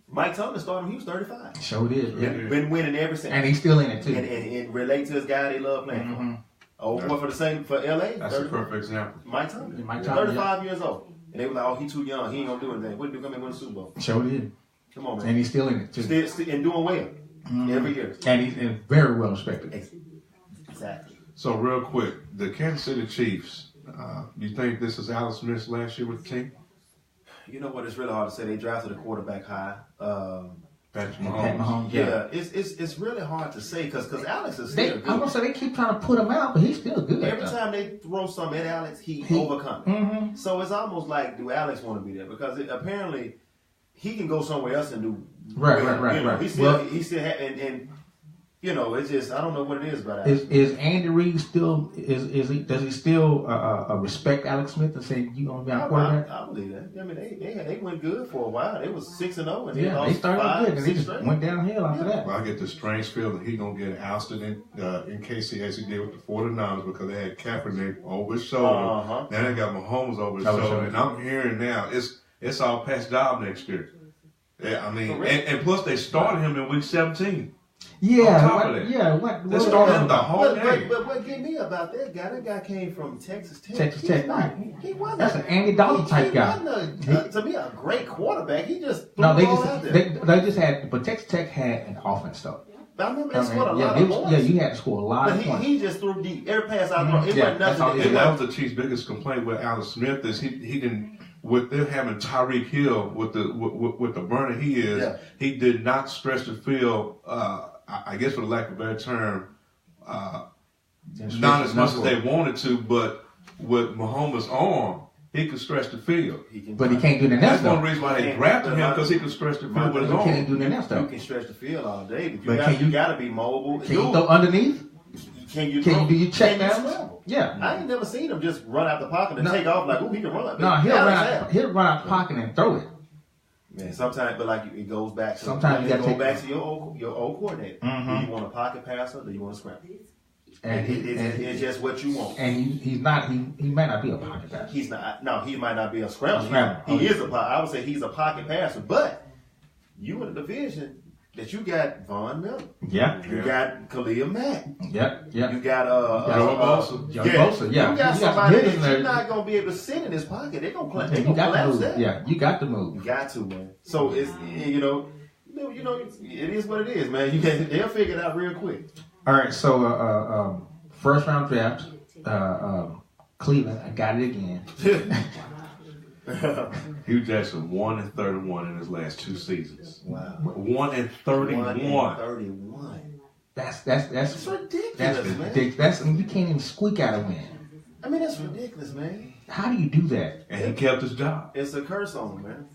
Mike Tomlin started when he was 35. Sure did. Yeah. Been winning ever since. And he's still in it too. And relate to his guy they love playing for. Boy for LA. That's a perfect example. Mike Tomlin. 35 years old. And they were like, he too young. He ain't gonna do anything. What did he come and win the Super Bowl? Sure did. Come on, man. And he's still in it too. Still and doing well every year. And he's very well respected. Exactly. So real quick, the Kansas City Chiefs, you think this is Alex Smith's last year with the team? You know what? It's really hard to say. They drafted a quarterback high. Patrick Mahomes. Yeah, it's really hard to say because Alex is still good. I'm gonna say they keep trying to put him out, but he's still good. Every time they throw something at Alex, he overcomes it. So it's almost like, do Alex want to be there? Because apparently he can go somewhere else and do right. He still and it's just I don't know what it is about Alex. Is Andy Reid still does he still respect Alex Smith and say you gonna be our quarterback? I believe that. I mean they went good for a while. They was 6-0 and they started good and they just went downhill after that. Well, I get the strange feeling he's gonna get ousted in KC as he did with the 49ers because they had Kaepernick over his shoulder. Now they got Mahomes over his shoulder, and I'm hearing now it's all past job next year. Yeah, I mean, and plus they started him in week 17. Yeah, They're starting the whole game. But what get me about that guy came from Texas Tech. Texas Tech, right? He wasn't. That's an Andy Dalton type guy. To me, a great quarterback. He just no, they just had, but Texas Tech had an offense though. I remember they scored a lot of points. Yeah, you had to score a lot of points. He just threw deep. Every pass I throw, it wasn't nothing. And that was the Chiefs' biggest complaint with Alex Smith is he didn't. With them having Tyreek Hill with the burner he is, he did not stretch the field. I guess for the lack of a better term, not as much as they wanted to. But with Mahomes' arm, he could stretch the field. But he can't do nothing else. That's one reason why they drafted him, because he could stretch the field with his arm. He can't do nothing else though. You can stretch the field all day, but you got to be mobile. Can you throw underneath? Can you do you check down? Yeah. I ain't never seen him just run out the pocket and take off like, ooh, he can run. No, he'll run out the pocket and throw it. Man, sometimes, but like it goes back to your old coordinator. Mm-hmm. Do you want a pocket passer? Or do you want a scramble? And it's just what you want. And he might not be a pocket passer. He's not. No, he might not be a scramble. He is a pocket. I would say he's a pocket passer. But you in the division that you got Von Miller. Yeah. You got Khalil Mack. Yeah. You got Bosa. Yeah. You got somebody that you're not gonna be able to sit in his pocket. They're gonna collapse that. Yeah, you got to move. You got to, man. So it's it is what it is, man. They'll figure it out real quick. All right, so first round draft, Cleveland. I got it again. Hugh Jackson 1-31 in his last 2 seasons. Wow. 1-31. 31. That's ridiculous, man. That's you can't even squeak out a win. I mean, that's ridiculous, man. How do you do that? And he kept his job. It's a curse on him, man.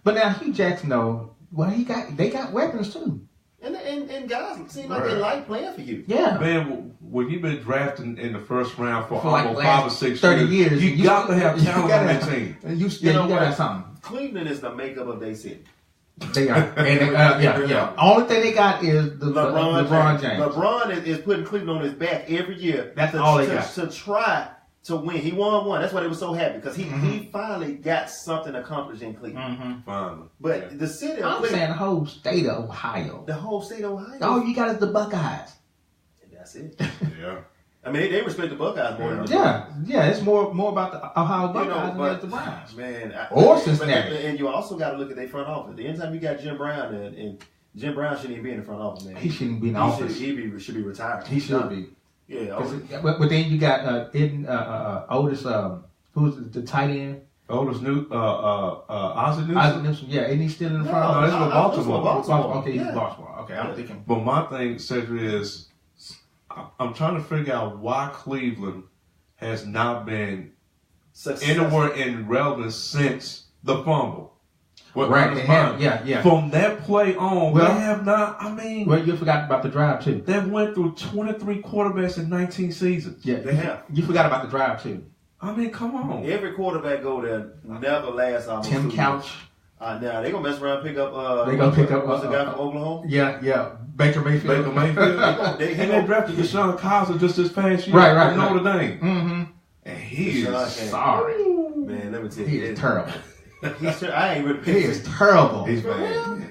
But now Hugh Jackson, though, they got weapons too. And guys seem like they like playing for you. Yeah. Man, when you've been drafted in the first round for like 5 or 6 30 years, you got to have talent on that team. You got to have something. Cleveland is the makeup of their city. They are. And Only thing they got is LeBron James. LeBron is putting Cleveland on his back every year. That's all they got. To try to win. He won one. That's why they were so happy, because he finally got something accomplished in Cleveland. Mm-hmm. Finally. But the city of Cleveland. I'm saying the whole state of Ohio. The whole state of Ohio. All you got is the Buckeyes. And that's it. Yeah. I mean, they respect the Buckeyes more than the Yeah, it's more about the Ohio Buckeyes than the Browns. Man. Or Cincinnati. And you also got to look at their front office. The anytime you got Jim Brown, and Jim Brown shouldn't even be in the front office, man. He shouldn't be in the office. He should be retired. He should be. Yeah. But then you got Otis, who's the tight end? Otis Newsom. Ozzie Newsom? Ozzie Newsom, yeah. Isn't he still in the front office? No, that's with Baltimore. Okay, he's Baltimore. Okay, I'm thinking. But my thing, Cedric, is I'm trying to figure out why Cleveland has not been anywhere in relevance since the fumble. Right, they have, yeah. From that play on, they have not, Well, you forgot about the drive, too. They went through 23 quarterbacks in 19 seasons. Yeah, they have. You forgot about the drive, too. I mean, come on. Every quarterback go there never lasts almost Tim Couch. Now, they're going to mess around and pick up... they're going to pick up... what's the guy from Oklahoma? Yeah. Baker Mayfield. And they drafted Deshaun Kaiser just this past year. Right. Notre Dame. Mm-hmm. And he is sorry. Man, let me tell you. He is terrible. I ain't really. He is terrible. He's bad.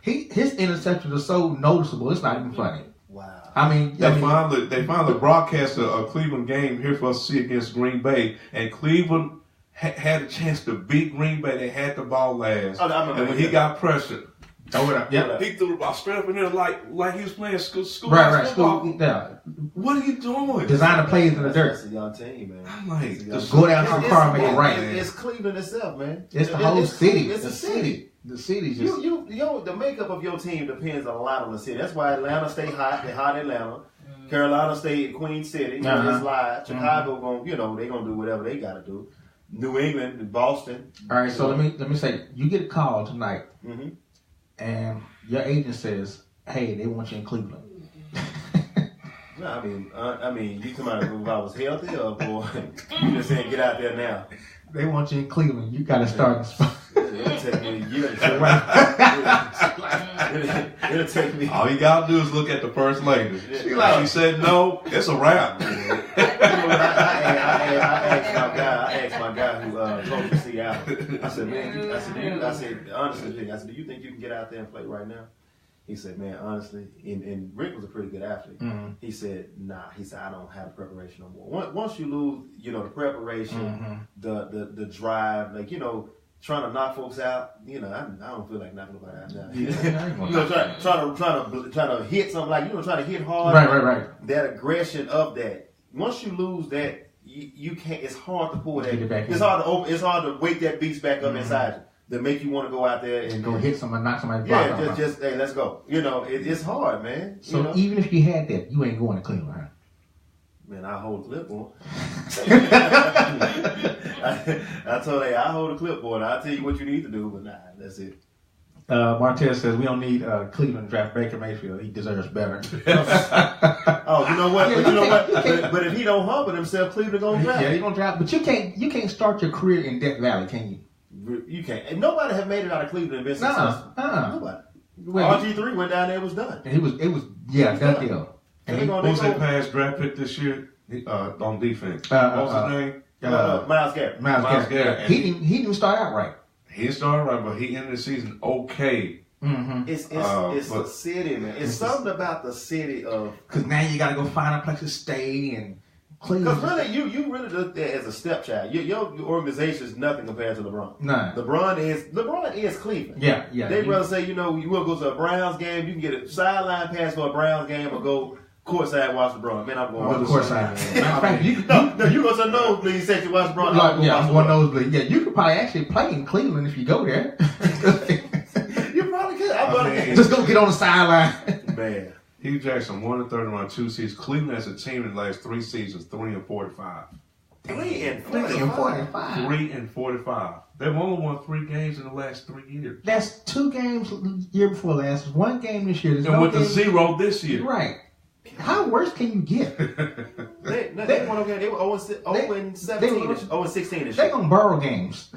His interceptions are so noticeable. It's not even funny. Wow. They finally broadcast a Cleveland game here for us to see against Green Bay, and Cleveland had a chance to beat Green Bay. They had the ball last, and when he got pressured, he threw the ball straight up in there like he was playing school football. Yeah. What are you doing? Designing plays in the dirt. That's a young team, man. I'm like, just go down to the car and make it right. It's Cleveland itself, man. It's the whole city. It's the city. The city's just... the makeup of your team depends a lot on the city. That's why Atlanta stay hot. They're hot in Atlanta. Carolina stay in Queen City. It's live. Chicago they're gonna do whatever they gotta do. New England and Boston. All right, so let me say, you get a call tonight, and your agent says, "Hey, they want you in Cleveland." No, I mean, you talking about if I was healthy, or you just saying get out there now? They want you in Cleveland. You got to start in spot. It'll take me a year. It'll take me. All you gotta do is look at the first lady. She said no. It's a wrap. I asked my guy who told me to see out. I said, man, honestly, do you think you can get out there and play right now? He said, man, honestly, and Rick was a pretty good athlete. Mm-hmm. He said, nah. He said, I don't have the preparation no more. Once you lose, the preparation, the drive, like, trying to knock folks out, I don't feel like knocking nobody out now. Trying to hit something like, trying to hit hard. Right. That aggression of that. Once you lose that, you can't. It's hard to pull that. It's hard to wake that beast back up inside you. That make you want to go out there and go hit somebody, knock somebody. Yeah, just hey, let's go. It's hard, man. So even if you had that, you ain't going to Cleveland, huh? Man, I hold a clipboard. I told her, I hold a clipboard. I'll tell you what you need to do, but nah, that's it. Martez says we don't need Cleveland to draft Baker Mayfield. He deserves better. Oh, you know what? But if he don't humble himself, Cleveland gonna draft. Yeah, he gonna draft. But you can't start your career in Death Valley, can you? You can't. And nobody have made it out of Cleveland and been successful. Nobody. RG3 went down there and was done. And it was done deal. And who's that past draft pick this year on defense? What's his name? Myles Garrett. Myles Garrett. He didn't start out right. He started right, but he ended the season okay. Mm-hmm. It's the city, man. It's something about the city of because now you got to go find a place to stay and Cleveland. Because really, you really look at it as a stepchild. Your organization is nothing compared to LeBron. No. LeBron is Cleveland. Yeah. They'd rather say, you will go to a Browns game, you can get a sideline pass for a Browns game, or go courtside watch LeBron. Man, I'm going to courtside. No, you go to the nosebleed section watch LeBron. I'm going nosebleed. Yeah, you could probably actually play in Cleveland if you go there. You probably could. Just go get on the sideline. Man. Hugh Jackson 1-30 around 2 seasons. Cleveland as a team in the last 3 seasons, 3-45. 3-45. 3-45. They've only won 3 games in the last 3 years. That's 2 games the year before last. 1 game this year. And with the 0 this year. Right. How worse can you get? They won okay. They were 0-17. 0-16. They're gonna borrow games.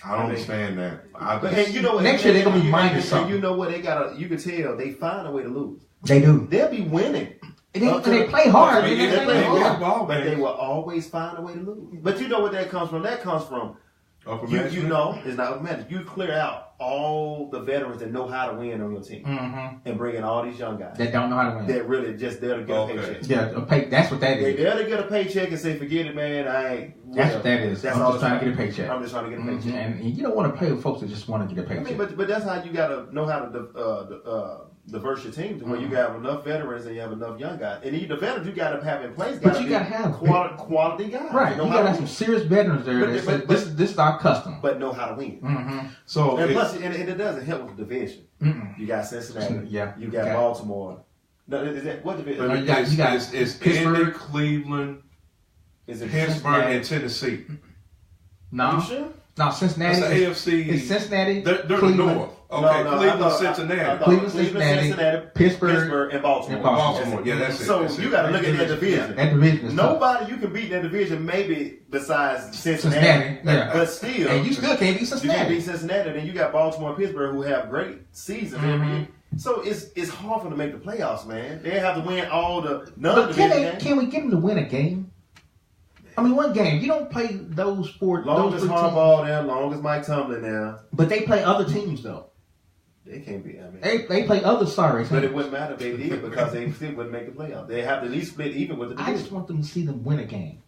I don't understand that. And next year they're gonna be minus something. You know what? You can tell they find a way to lose. They do. They'll be winning. And they play hard. They play hard. But they will always find a way to lose. But you know what that comes from? That comes from upper it's not upper management. You clear out all the veterans that know how to win on your team, and bring in all these young guys that don't know how to win. That really just there to get a paycheck. Yeah, that's what that is. They're there to get a paycheck and say, "Forget it, man. I ain't." That's what that is. That's I'm just trying to get a paycheck. I'm just trying to get a paycheck. And you don't want to play with folks that just want to get a paycheck. I mean, but that's how you got to know how to diverse your team to where you have enough veterans and you have enough young guys. And the veterans you got to have in place. But you got to have quality guys. Right. You got to have some serious veterans there. This is our custom. But know how to win. Mm-hmm. So and plus, and it doesn't help with the division. You got Cincinnati. You got Baltimore. No, is that what division? It's Pittsburgh, Cleveland. Is it Pittsburgh and Tennessee? No. Are you sure? No, Cincinnati. That's the AFC. It's Cincinnati. They're Cleveland. the North. Okay, Cleveland, Cincinnati. Cleveland, Cincinnati, Pittsburgh, and Baltimore. Yeah, that's it. So you got to look at that division. That division is nobody you can beat that division, maybe besides Cincinnati. But still, and you still can't beat Cincinnati. You can't beat Cincinnati. Then you got Baltimore and Pittsburgh who have great seasons every year. So it's hard for them to make the playoffs, man. They have to win all the non-division games. Can we get them to win a game? I mean, one game. You don't play those 4. Long as Harbaugh there, long as Mike Tomlin there. But they play other teams though. They can't be. I mean, they play other sorry teams. But it wouldn't matter if they did because they still wouldn't make the playoffs. They have to at least split even with the division. I just want them to see them win a game.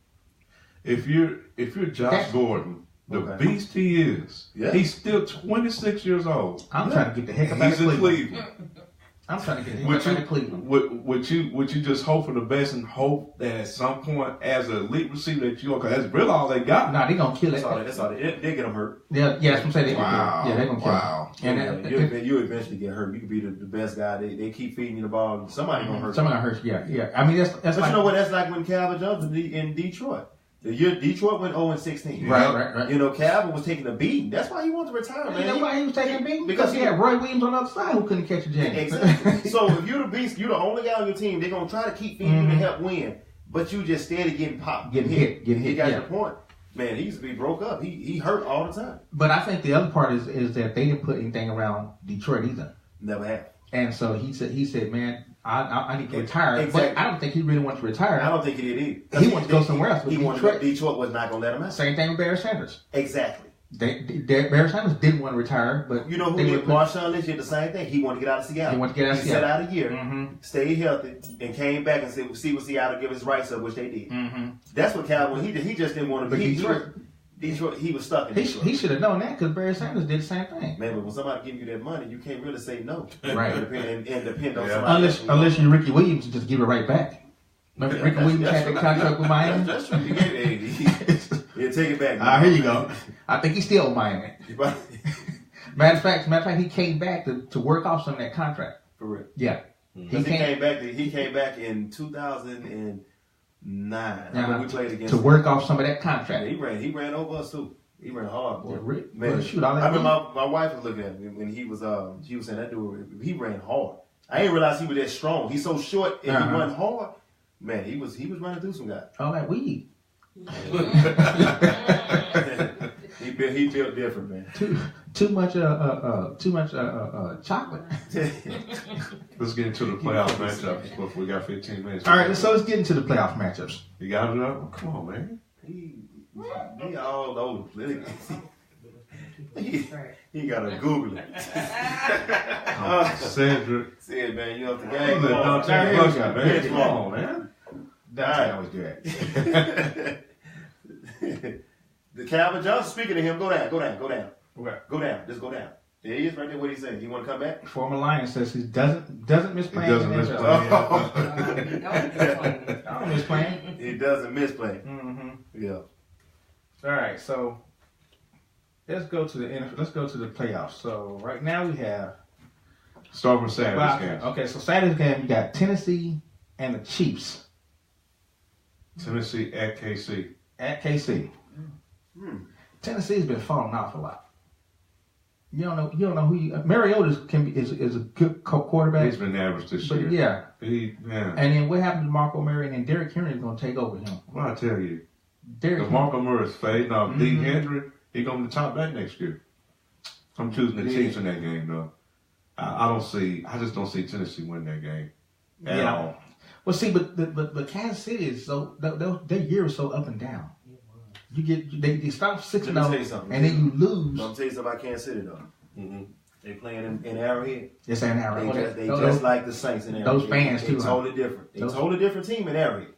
If you're Josh Gordon, the beast he is, he's still 26 years old. I'm trying to get the heck out of Cleveland. I'm trying to get the heck out of Cleveland. Would you just hope for the best and hope that at some point, as an elite receiver, that because that's really all they got. Nah, they gonna kill it. That's all. They get them hurt. Yeah, that's what I'm saying. They're gonna kill it. And you eventually get hurt. You could be the best guy. They keep feeding you the ball. And somebody gonna hurt. Somebody gonna hurt. Yeah. I mean, that's. But you know what? That's like when Calvin Johnson in Detroit. The year Detroit went 0-16. Right. You know, Calvin was taking a beating. That's why he wanted to retire, man. You know why he was taking a beating? Because he had Roy Williams on the other side who couldn't catch a jam. Exactly. So if you're the beast, you're the only guy on your team. They're gonna try to keep feeding you to help win, but you just steady getting popped, getting hit. You got your point. Man, he used to be broke up. He hurt all the time. But I think the other part is that they didn't put anything around Detroit either. Never have. And so he said, man, I need to retire. Exactly. But I don't think he really wants to retire. I don't think he did either. He wants to go somewhere else. Detroit was not going to let him out. Same thing with Barry Sanders. Exactly. Barry Sanders didn't want to retire, but you know who did? Marshawn Lynch did the same thing. He wanted to get out of Seattle. He wanted to get out of Seattle. He sat out a year, stayed healthy, and came back and said, "See what Seattle give his rights up," which they did. That's what Cowboy he did. He just didn't want to be Detroit. He was stuck in Detroit. He should have known that because Barry Sanders did the same thing. Man, but when somebody gives you that money, you can't really say no. Right. And depend on somebody. Unless you're Ricky Williams, just give it right back. Remember Ricky Williams had that contract with Miami? That's true. You gave it 80. Yeah, take it back. Here you go. I think he's still Miami. Matter of fact, he came back to work off some of that contract. For real. Yeah. He came back in 2009 when we played against to work off some of that contract. Yeah, he ran over us too. He ran hard, boy. Yeah, man, shoot, I remember my wife was looking at him when he was saying that dude, he ran hard. I didn't realize he was that strong. He's so short and he run hard. Man, he was running through some guys. Oh, that weed. He built different, man. Too much chocolate. Let's get into the playoff matchups before we got 15 minutes. All right, so let's get into the playoff matchups. You got it up? Oh, come on, man. He all over the place. He got to Google it. Cedric. Said, man, you know the game. Come on, man. That's always good. The Calvin Johnson, speaking to him, go down. Where? Go down. Just go down. There he is right there. What he saying? He want to come back? Former Lion says he doesn't miss playing. He doesn't miss playing. Don't miss playing. He doesn't miss playing. Yeah. All right, so let's go to the NFL. Let's go to the playoffs. So right now we have start with Saturday's game. Okay, so Saturday's game you got Tennessee and the Chiefs. Tennessee at KC. At KC. Tennessee's been falling off a lot. You don't know who you. Mariota is a good quarterback. He's been average this year. Yeah. And then what happened to Marco Murray? And then Derrick Henry is going to take over him. Well, I tell you, if Marco Murray is fading off, D. Henry, he's going to be top back next year. I'm choosing the Chiefs in that game, though. I just don't see Tennessee win that game at all. Well, see, but Kansas City is so their year is so up and down. You get they start 6-0, and then you lose. I'm tell you something about Kansas City though. They playing in Arrowhead. Yes, in Arrowhead. They just like the Saints in Arrowhead. Those fans too. Totally different. They totally different team in Arrowhead.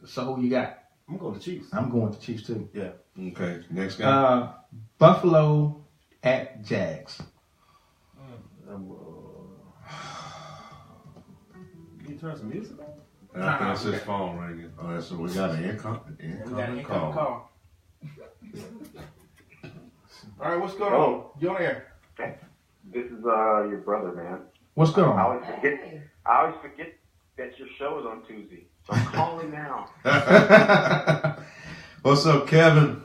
So who you got? I'm going to Chiefs. I'm going to Chiefs too. Yeah. Okay. Next game. Buffalo at Jags. Can you turn some music on? I think it's his phone ringing. Oh, so we got an incoming call. All right, what's going on? You on air? This is your brother, man. What's going on? I always forget that your show is on Tuesday. So I'm calling now. What's up, Kevin?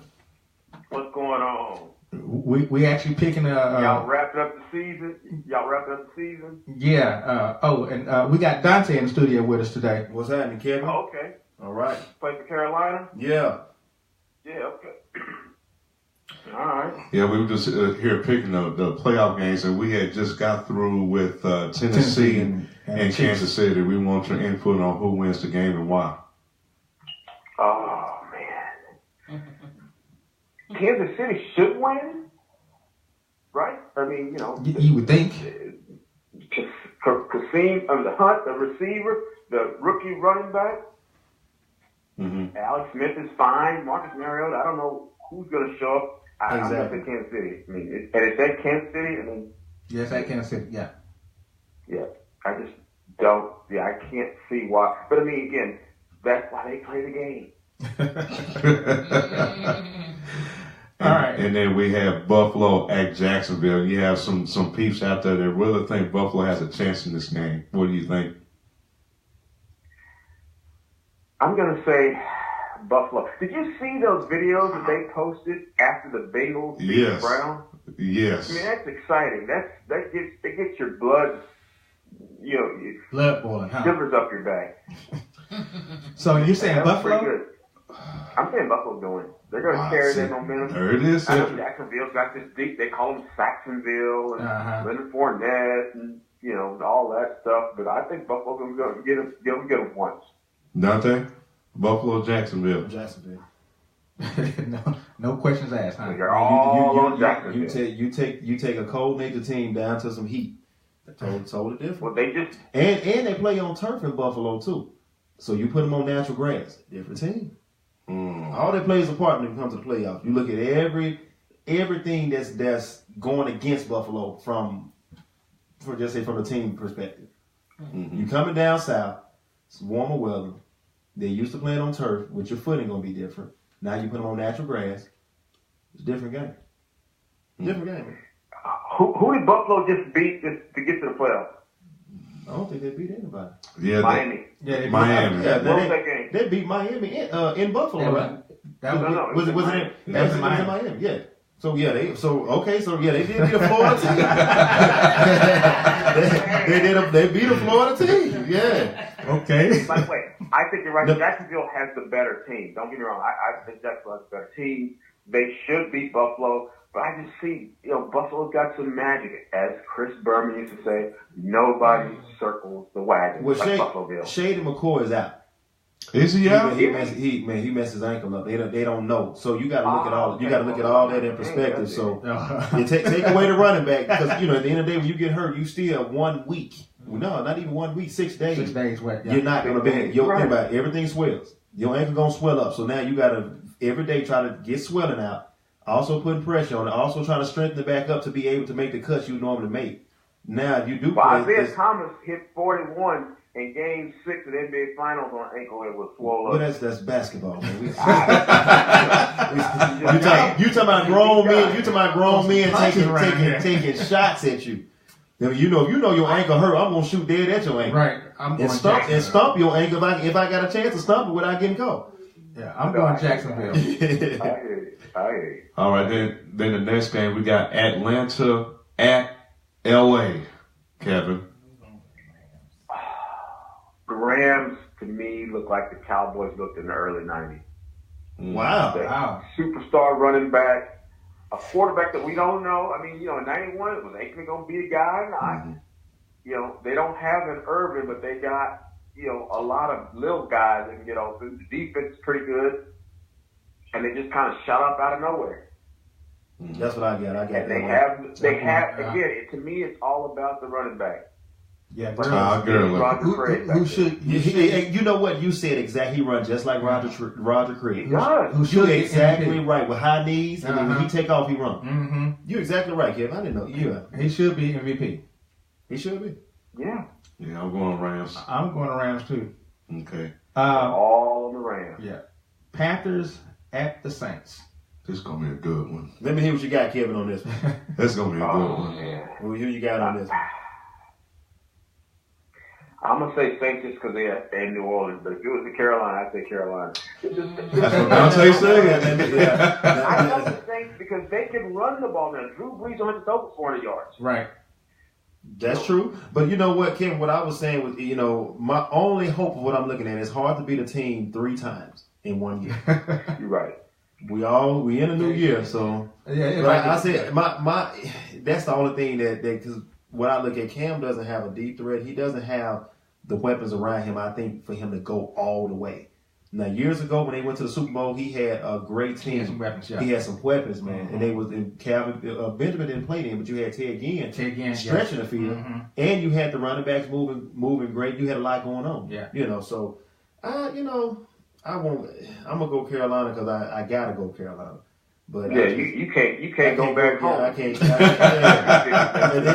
What's going on? We actually picking y'all wrapped up the season. Yeah. We got Dante in the studio with us today. What's happening, Kevin? Oh, okay. All right. Play for Carolina? Yeah. Yeah, okay. All right. Yeah, we were just here picking the playoff games, and we had just got through with Tennessee and Kansas City. We want your input on who wins the game and why. Oh, man. Kansas City should win, right? I mean, You would think. Kasim, the Hunt, the receiver, the rookie running back. Alex Smith is fine. Marcus Mariota, I don't know who's going to show up. I'm going to say Kansas City. I mean, and it's at Kansas City. Yes, at Kansas City, yeah. Yeah, I just don't. Yeah, I can't see why. But I mean, again, that's why they play the game. All right. And then we have Buffalo at Jacksonville. You have some peeps out there that really think Buffalo has a chance in this game. What do you think? I'm going to say Buffalo. Did you see those videos that they posted after the Bengals beat the Browns? Yes. I mean, that's exciting. That gets your blood, blood boiling, huh? Shivers up your back. So you're saying Buffalo? I'm saying Buffalo's going. They're going to carry that momentum. There it is. I know Jacksonville's got this deep. They call them Saxonville and Leonard Fournette and all that stuff. But I think Buffalo's going to get them once. Dante, Buffalo, Jacksonville. Jacksonville. no questions asked, huh? You're all on Jacksonville. You take a cold nature team down to some heat. Totally different. Well, they just and they play on turf in Buffalo too. So you put them on natural grass. Different team. All that plays a part when it comes to the playoffs. You look at everything that's going against Buffalo from the team perspective. You coming down south, it's warmer weather. They used to playing on turf, with your footing gonna be different. Now you put them on natural grass. It's a different game. Different game. Man. Who did Buffalo just beat to get to the playoffs? I don't think they beat anybody. Yeah, Miami. They Miami. What was that game? They beat Miami in Buffalo, right? Was it in Miami? Yeah. So yeah, they did beat a Florida team. they beat a Florida team. Yeah. Okay. By the way, I think you're right. No. Jacksonville has the better team. Don't get me wrong. I think Jacksonville has the better team. They should beat Buffalo, but I just see, Buffalo's got some magic. As Chris Berman used to say, nobody circles the wagon like Buffalo. Shady McCoy is out. Is he out? He messed his ankle up. They don't know. So you got to look at all. You got to look at all that in perspective. So you take away the running back because at the end of the day when you get hurt, you still have 1 week. No, not even 1 week. 6 days. 6 days. Wet. Yeah. You're not gonna be. Everything swells. Your ankle gonna swell up. So now you got to every day try to get swelling out. Also putting pressure on it. Also trying to strengthen it back up to be able to make the cuts you normally make. Now you do. Isaiah Thomas hit 41. In Game 6 of the NBA Finals on ankle, it was swollen. Well, that's basketball, man. You talking about grown men? You talking about grown men taking shots at you? You know your ankle hurt. I'm gonna shoot dead at your ankle. Right. I'm going stomp your ankle if I got a chance to stomp it without getting caught. Yeah, I'm going Jacksonville. I hear you. All right, then the next game we got Atlanta at LA. Kevin. The Rams, to me, look like the Cowboys looked in the early 90s. Wow. Superstar running back, a quarterback that we don't know. I mean, in 91, was Aikman going to be a guy or not? They don't have an Urban, but they got, a lot of little guys that can get open. The defense is pretty good. And they just kind of shot up out of nowhere. That's what I got. And they have, again, to me, it's all about the running back. Yeah, who should you know what you said exactly? He runs just like Roger Craig. He does. Who should exactly right with high knees, and when he take off, he run. Mm-hmm. You're exactly right, Kevin. I didn't know. He should be MVP. He should be. Yeah. Yeah, I'm going Rams. I'm going Rams too. Okay. All on the Rams. Yeah. Panthers at the Saints. This is gonna be a good one. Let me hear what you got, Kevin, on this one. This is gonna be a good one. Yeah. Who you got on this one? I'm going to say Saints just because they're in New Orleans, but if it was in Carolina, I'd say Carolina. That's what Dante said. I love the Saints because they can run the ball now. Drew Brees don't have to throw for 400 yards. Right. That's true. But you know what, Kim, what I was saying was, my only hope of what I'm looking at is hard to beat a team 3 times in 1 year. You're right. We in a new year, so I said that's the only thing that because when I look at Cam doesn't have a deep threat. He doesn't have the weapons around him, I think, for him to go all the way. Now, years ago when they went to the Super Bowl, he had a great team. He had some weapons, yeah. He had some weapons, man. Mm-hmm. And they was in Calvin Benjamin didn't play then, but you had Ted Ginn stretching the field, and you had the running backs moving great. You had a lot going on. Yeah. So I'm gonna go Carolina because I gotta go Carolina. But you can't go back home. I can't. At the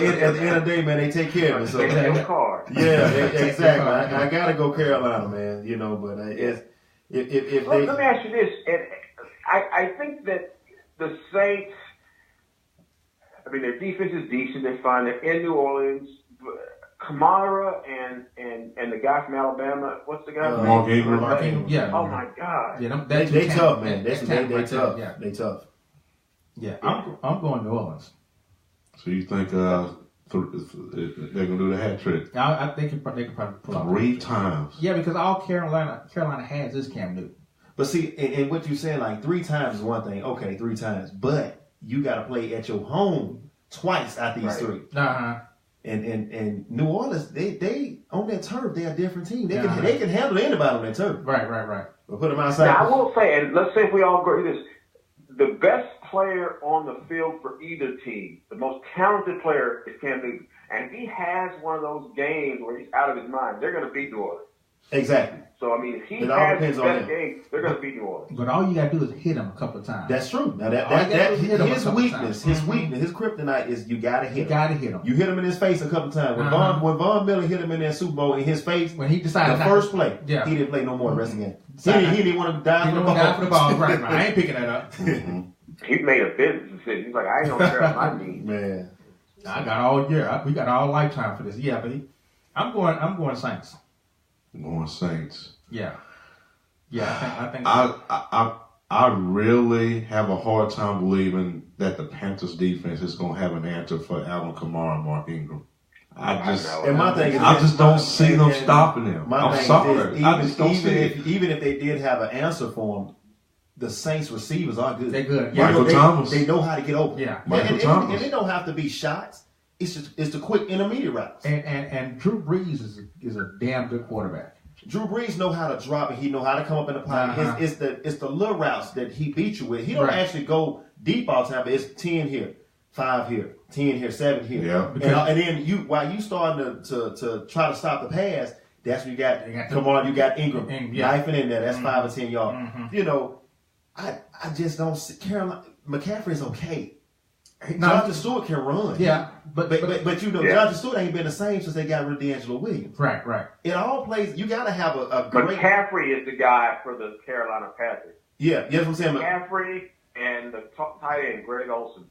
end of the day, man, they take care of me. So your card. Yeah, exactly. I gotta go Carolina, man. But if let me ask you this, and I think that the Saints, their defense is decent. They're fine. They're in New Orleans. Kamara and the guy from Alabama, what's the guy? Mark Ingram. Yeah. Oh my God. Yeah, they tough, man. They tough. Yeah. They tough. Yeah, I'm going New Orleans. So you think they're gonna do the hat trick? I think they could probably pull off 3 times. Yeah, because all Carolina has is Cam Newton. But see, and what you're saying, like 3 times is one thing. Okay, 3 times, but you got to play at your home twice out these 3. And New Orleans, they on that turf, they're a different team. They can handle anybody on that turf. Right. But put them outside. Now, I will say, and let's say if we all agree this, the best player on the field for either team, the most talented player is Cam Newton. And if he has one of those games where he's out of his mind, they're going to beat New Orleans. Exactly. So, I mean, if he has his best game, they're going to beat New Orleans. But all you got to do is hit him a couple of times. That's true. Now, his weakness, his kryptonite is you got to hit him. You got to hit him. You hit him in his face a couple of times. When Von Miller hit him in that Super Bowl in his face, when he decided the first play, he didn't play no more the rest of the game. He didn't want to die for the ball. Right. I ain't picking that up. He made a business decision. He's like, I ain't gonna care about my knee. Man, I got all year. We got all lifetime for this. Yeah, but I'm going Saints. Going Saints. Yeah. I think. I really have a hard time believing that the Panthers defense is going to have an answer for Alvin Kamara and Mark Ingram. I just don't see them stopping them. I'm sorry. Even if they did have an answer for them, the Saints receivers are good. They're good. Michael Thomas. They know how to get open. Yeah. Michael Thomas. And they don't have to be shots. It's the quick intermediate routes. And Drew Brees is a damn good quarterback. Drew Brees know how to drop and he know how to come up in the pocket. It's the little routes that he beat you with. He don't actually go deep all the time, but it's 10 here, 5 here, 10 here, 7 here. Yeah. And then while you starting to try to stop the pass, that's when you got Ingram knifing in there. That's 5 or 10 yards. Mm-hmm. You know, I just don't see Carolina. McCaffrey's okay. Jonathan Stewart can run. Yeah, but you know, Jonathan Stewart ain't been the same since they got rid of D'Angelo Williams. Right. It all plays. You got to have a great. McCaffrey is the guy for the Carolina Panthers. Yeah, that's what I'm saying. McCaffrey and the tight end Greg Olsen.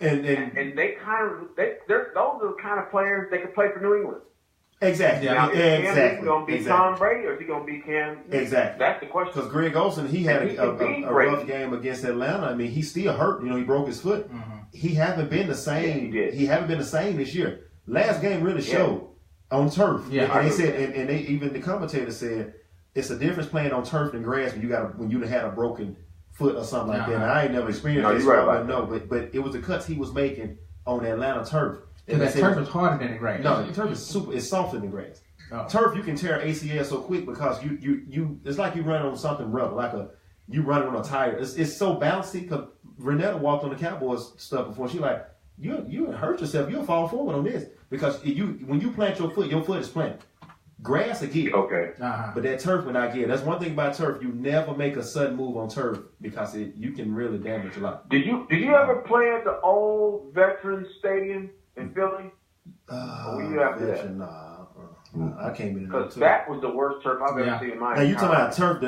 And they those are the kind of players that could play for New England. Exactly. Now, is Cam going to be Tom Brady or is he going to be Cam? Exactly. That's the question. Because Greg Olsen, he had a rough game against Atlanta. I mean, he's still hurt. You know, he broke his foot. Mm-hmm. He haven't been the same. He haven't been the same this year. Last game really showed on turf. Yeah. And they said, and they even the commentator said, it's a difference playing on turf than grass when you had a broken foot or something like that. And I ain't never experienced this, but it was the cuts he was making on Atlanta turf. And that turf is harder than the grass. No, the turf is it's softer than grass. Oh. Turf, you can tear ACL so quick because you it's like you running on something rubber, you running on a tire. It's so bouncy. Because Renetta walked on the Cowboys stuff before. She like, you hurt yourself. You'll fall forward on this because when you plant your foot is planted. Grass will give. Okay. But that turf will not give. That's one thing about turf. You never make a sudden move on turf because you can really damage a lot. Did you ever play at the old Veterans Stadium in Philly? Or were you after that? Nah, I came in because that was the worst turf I've ever seen in my life. Now you talking about turf?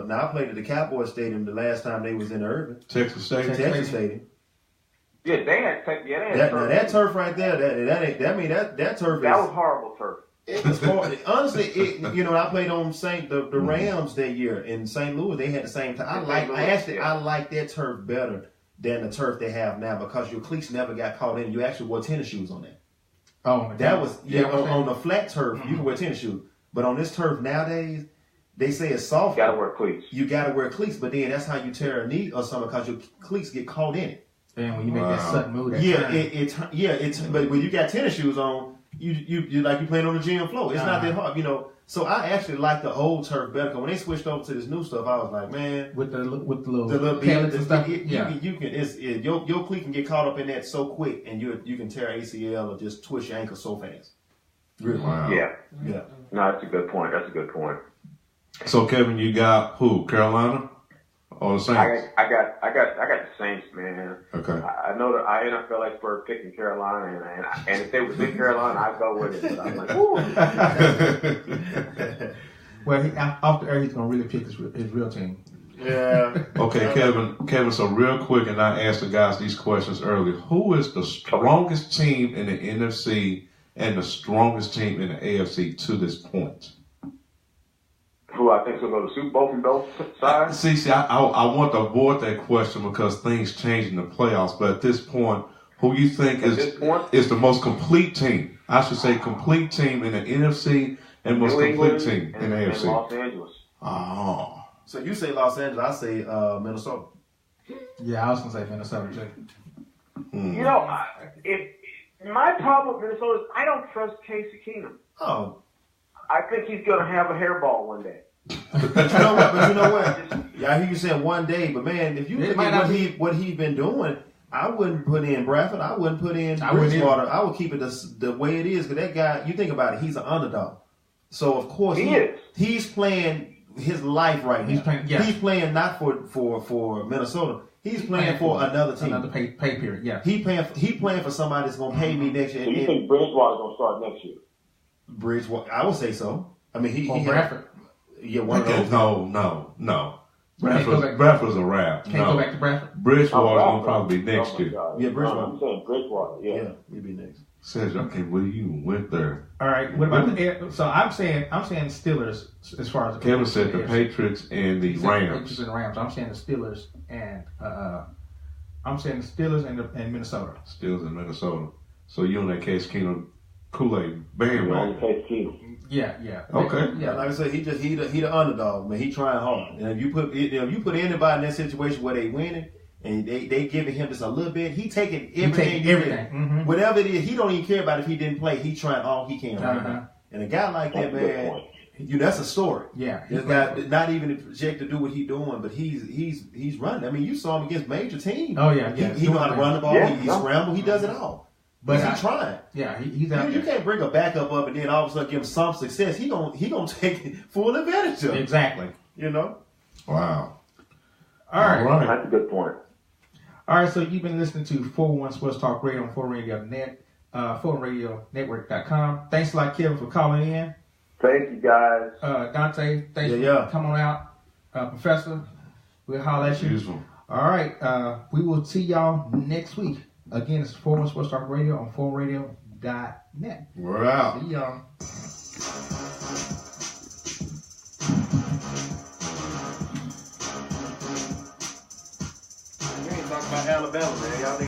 Now I played at the Cowboys Stadium the last time they was in Irving, Texas Stadium. Yeah, they had turf. Now that turf right there, that turf. That was horrible turf. It was hard. Honestly, I played on the Rams that year in St. Louis. They had the same time. I like that turf better than the turf they have now because your cleats never got caught in. You actually wore tennis shoes on that. Oh, that was on the flat turf. You can wear tennis shoes, but on this turf nowadays, they say it's soft. You gotta wear cleats. You gotta wear cleats, but then that's how you tear a knee or something because your cleats get caught in it. And when you make that sudden move, but when you got tennis shoes on, you like you playing on the gym floor. It's not that hard, So I actually like the old turf better. Cause when they switched over to this new stuff, I was like, man, with the little pellets and stuff. Your cleat can get caught up in that so quick, and you can tear ACL or just twist your ankle so fast. Really? Wow. Yeah. No, that's a good point. So Kevin, you got who? Carolina or the Saints? I got the Saints, man. Okay. I know that I NFL expert picking Carolina, and if they was in Carolina, I'd go with it. But I'm like, ooh. Well, off the air, he's gonna really pick his real team. Yeah. Okay, Kevin. So real quick, and I asked the guys these questions earlier. Who is the strongest team in the NFC and the strongest team in the AFC to this point? Who I think will go to the Super Bowl from both sides? See, I want to avoid that question because things change in the playoffs. But at this point, who you think is the most complete team? I should say complete team in the NFC and most complete team in the AFC. Los Angeles. Oh. So you say Los Angeles, I say Minnesota. Yeah, I was gonna say Minnesota too. If My problem with Minnesota is I don't trust Casey Keenum. Oh. I think he's going to have a hairball one day. But you know what? Yeah, I hear you saying one day, but man, if you look at what he's been doing, I wouldn't put in Bradford. I wouldn't put in Bridgewater. I would keep it the way it is because that guy. You think about it, he's an underdog. So of course he's playing his life right now. He's playing not for Minnesota. He's playing for another team. Another pay period. Yeah. He playing for somebody that's gonna pay me next year. So you think Bridgewater's gonna start next year? Bridgewater, I would say so. I mean, he Bradford. Yeah, one of those. No. Bradford's a wrap. Can't go back to Bradford. Bridgewater's gonna probably be next year. Yeah, Bridgewater. I'm saying Bridgewater. Yeah, he'll be next. Says okay, well you went there. All right. What about so I'm saying Steelers as far as Kevin said the Patriots and the Rams. Patriots and Rams. I'm saying the Steelers and Minnesota. Steelers and Minnesota. So you on that Case Keenum Kool-Aid bandwagon? Case Keenum. Yeah. Okay. Yeah. Like I said, he the underdog, man. He trying hard. And if you put anybody in that situation where they winning and they giving him just a little bit, he taking everything. Mm-hmm. Whatever it is, he don't even care about if he didn't play. He trying all he can. Right? And a guy like that, man, that's a story. Yeah. This guy not even a project to do what he's doing, but he's running. I mean, you saw him against major teams. Oh yeah. He know how to run the ball. He scramble. He does it all. But he's trying. Yeah, he's out there. You can't bring a backup up and then all of a sudden give him some success. He gonna take full advantage of it. Exactly. You know? Wow. All right. That's a good point. All right, so you've been listening to 401 Sports Talk Radio on 4Radio.net, 4RadioNetwork.com. Thanks a lot, Kevin, for calling in. Thank you, guys. Dante, thanks for coming out. Professor, we'll holler at you. Beautiful. All right, we will see y'all next week. Again, it's 401 Sports Talk Radio on 4Radio.net. We're out. See y'all. We ain't talking about Alabama, man. Y'all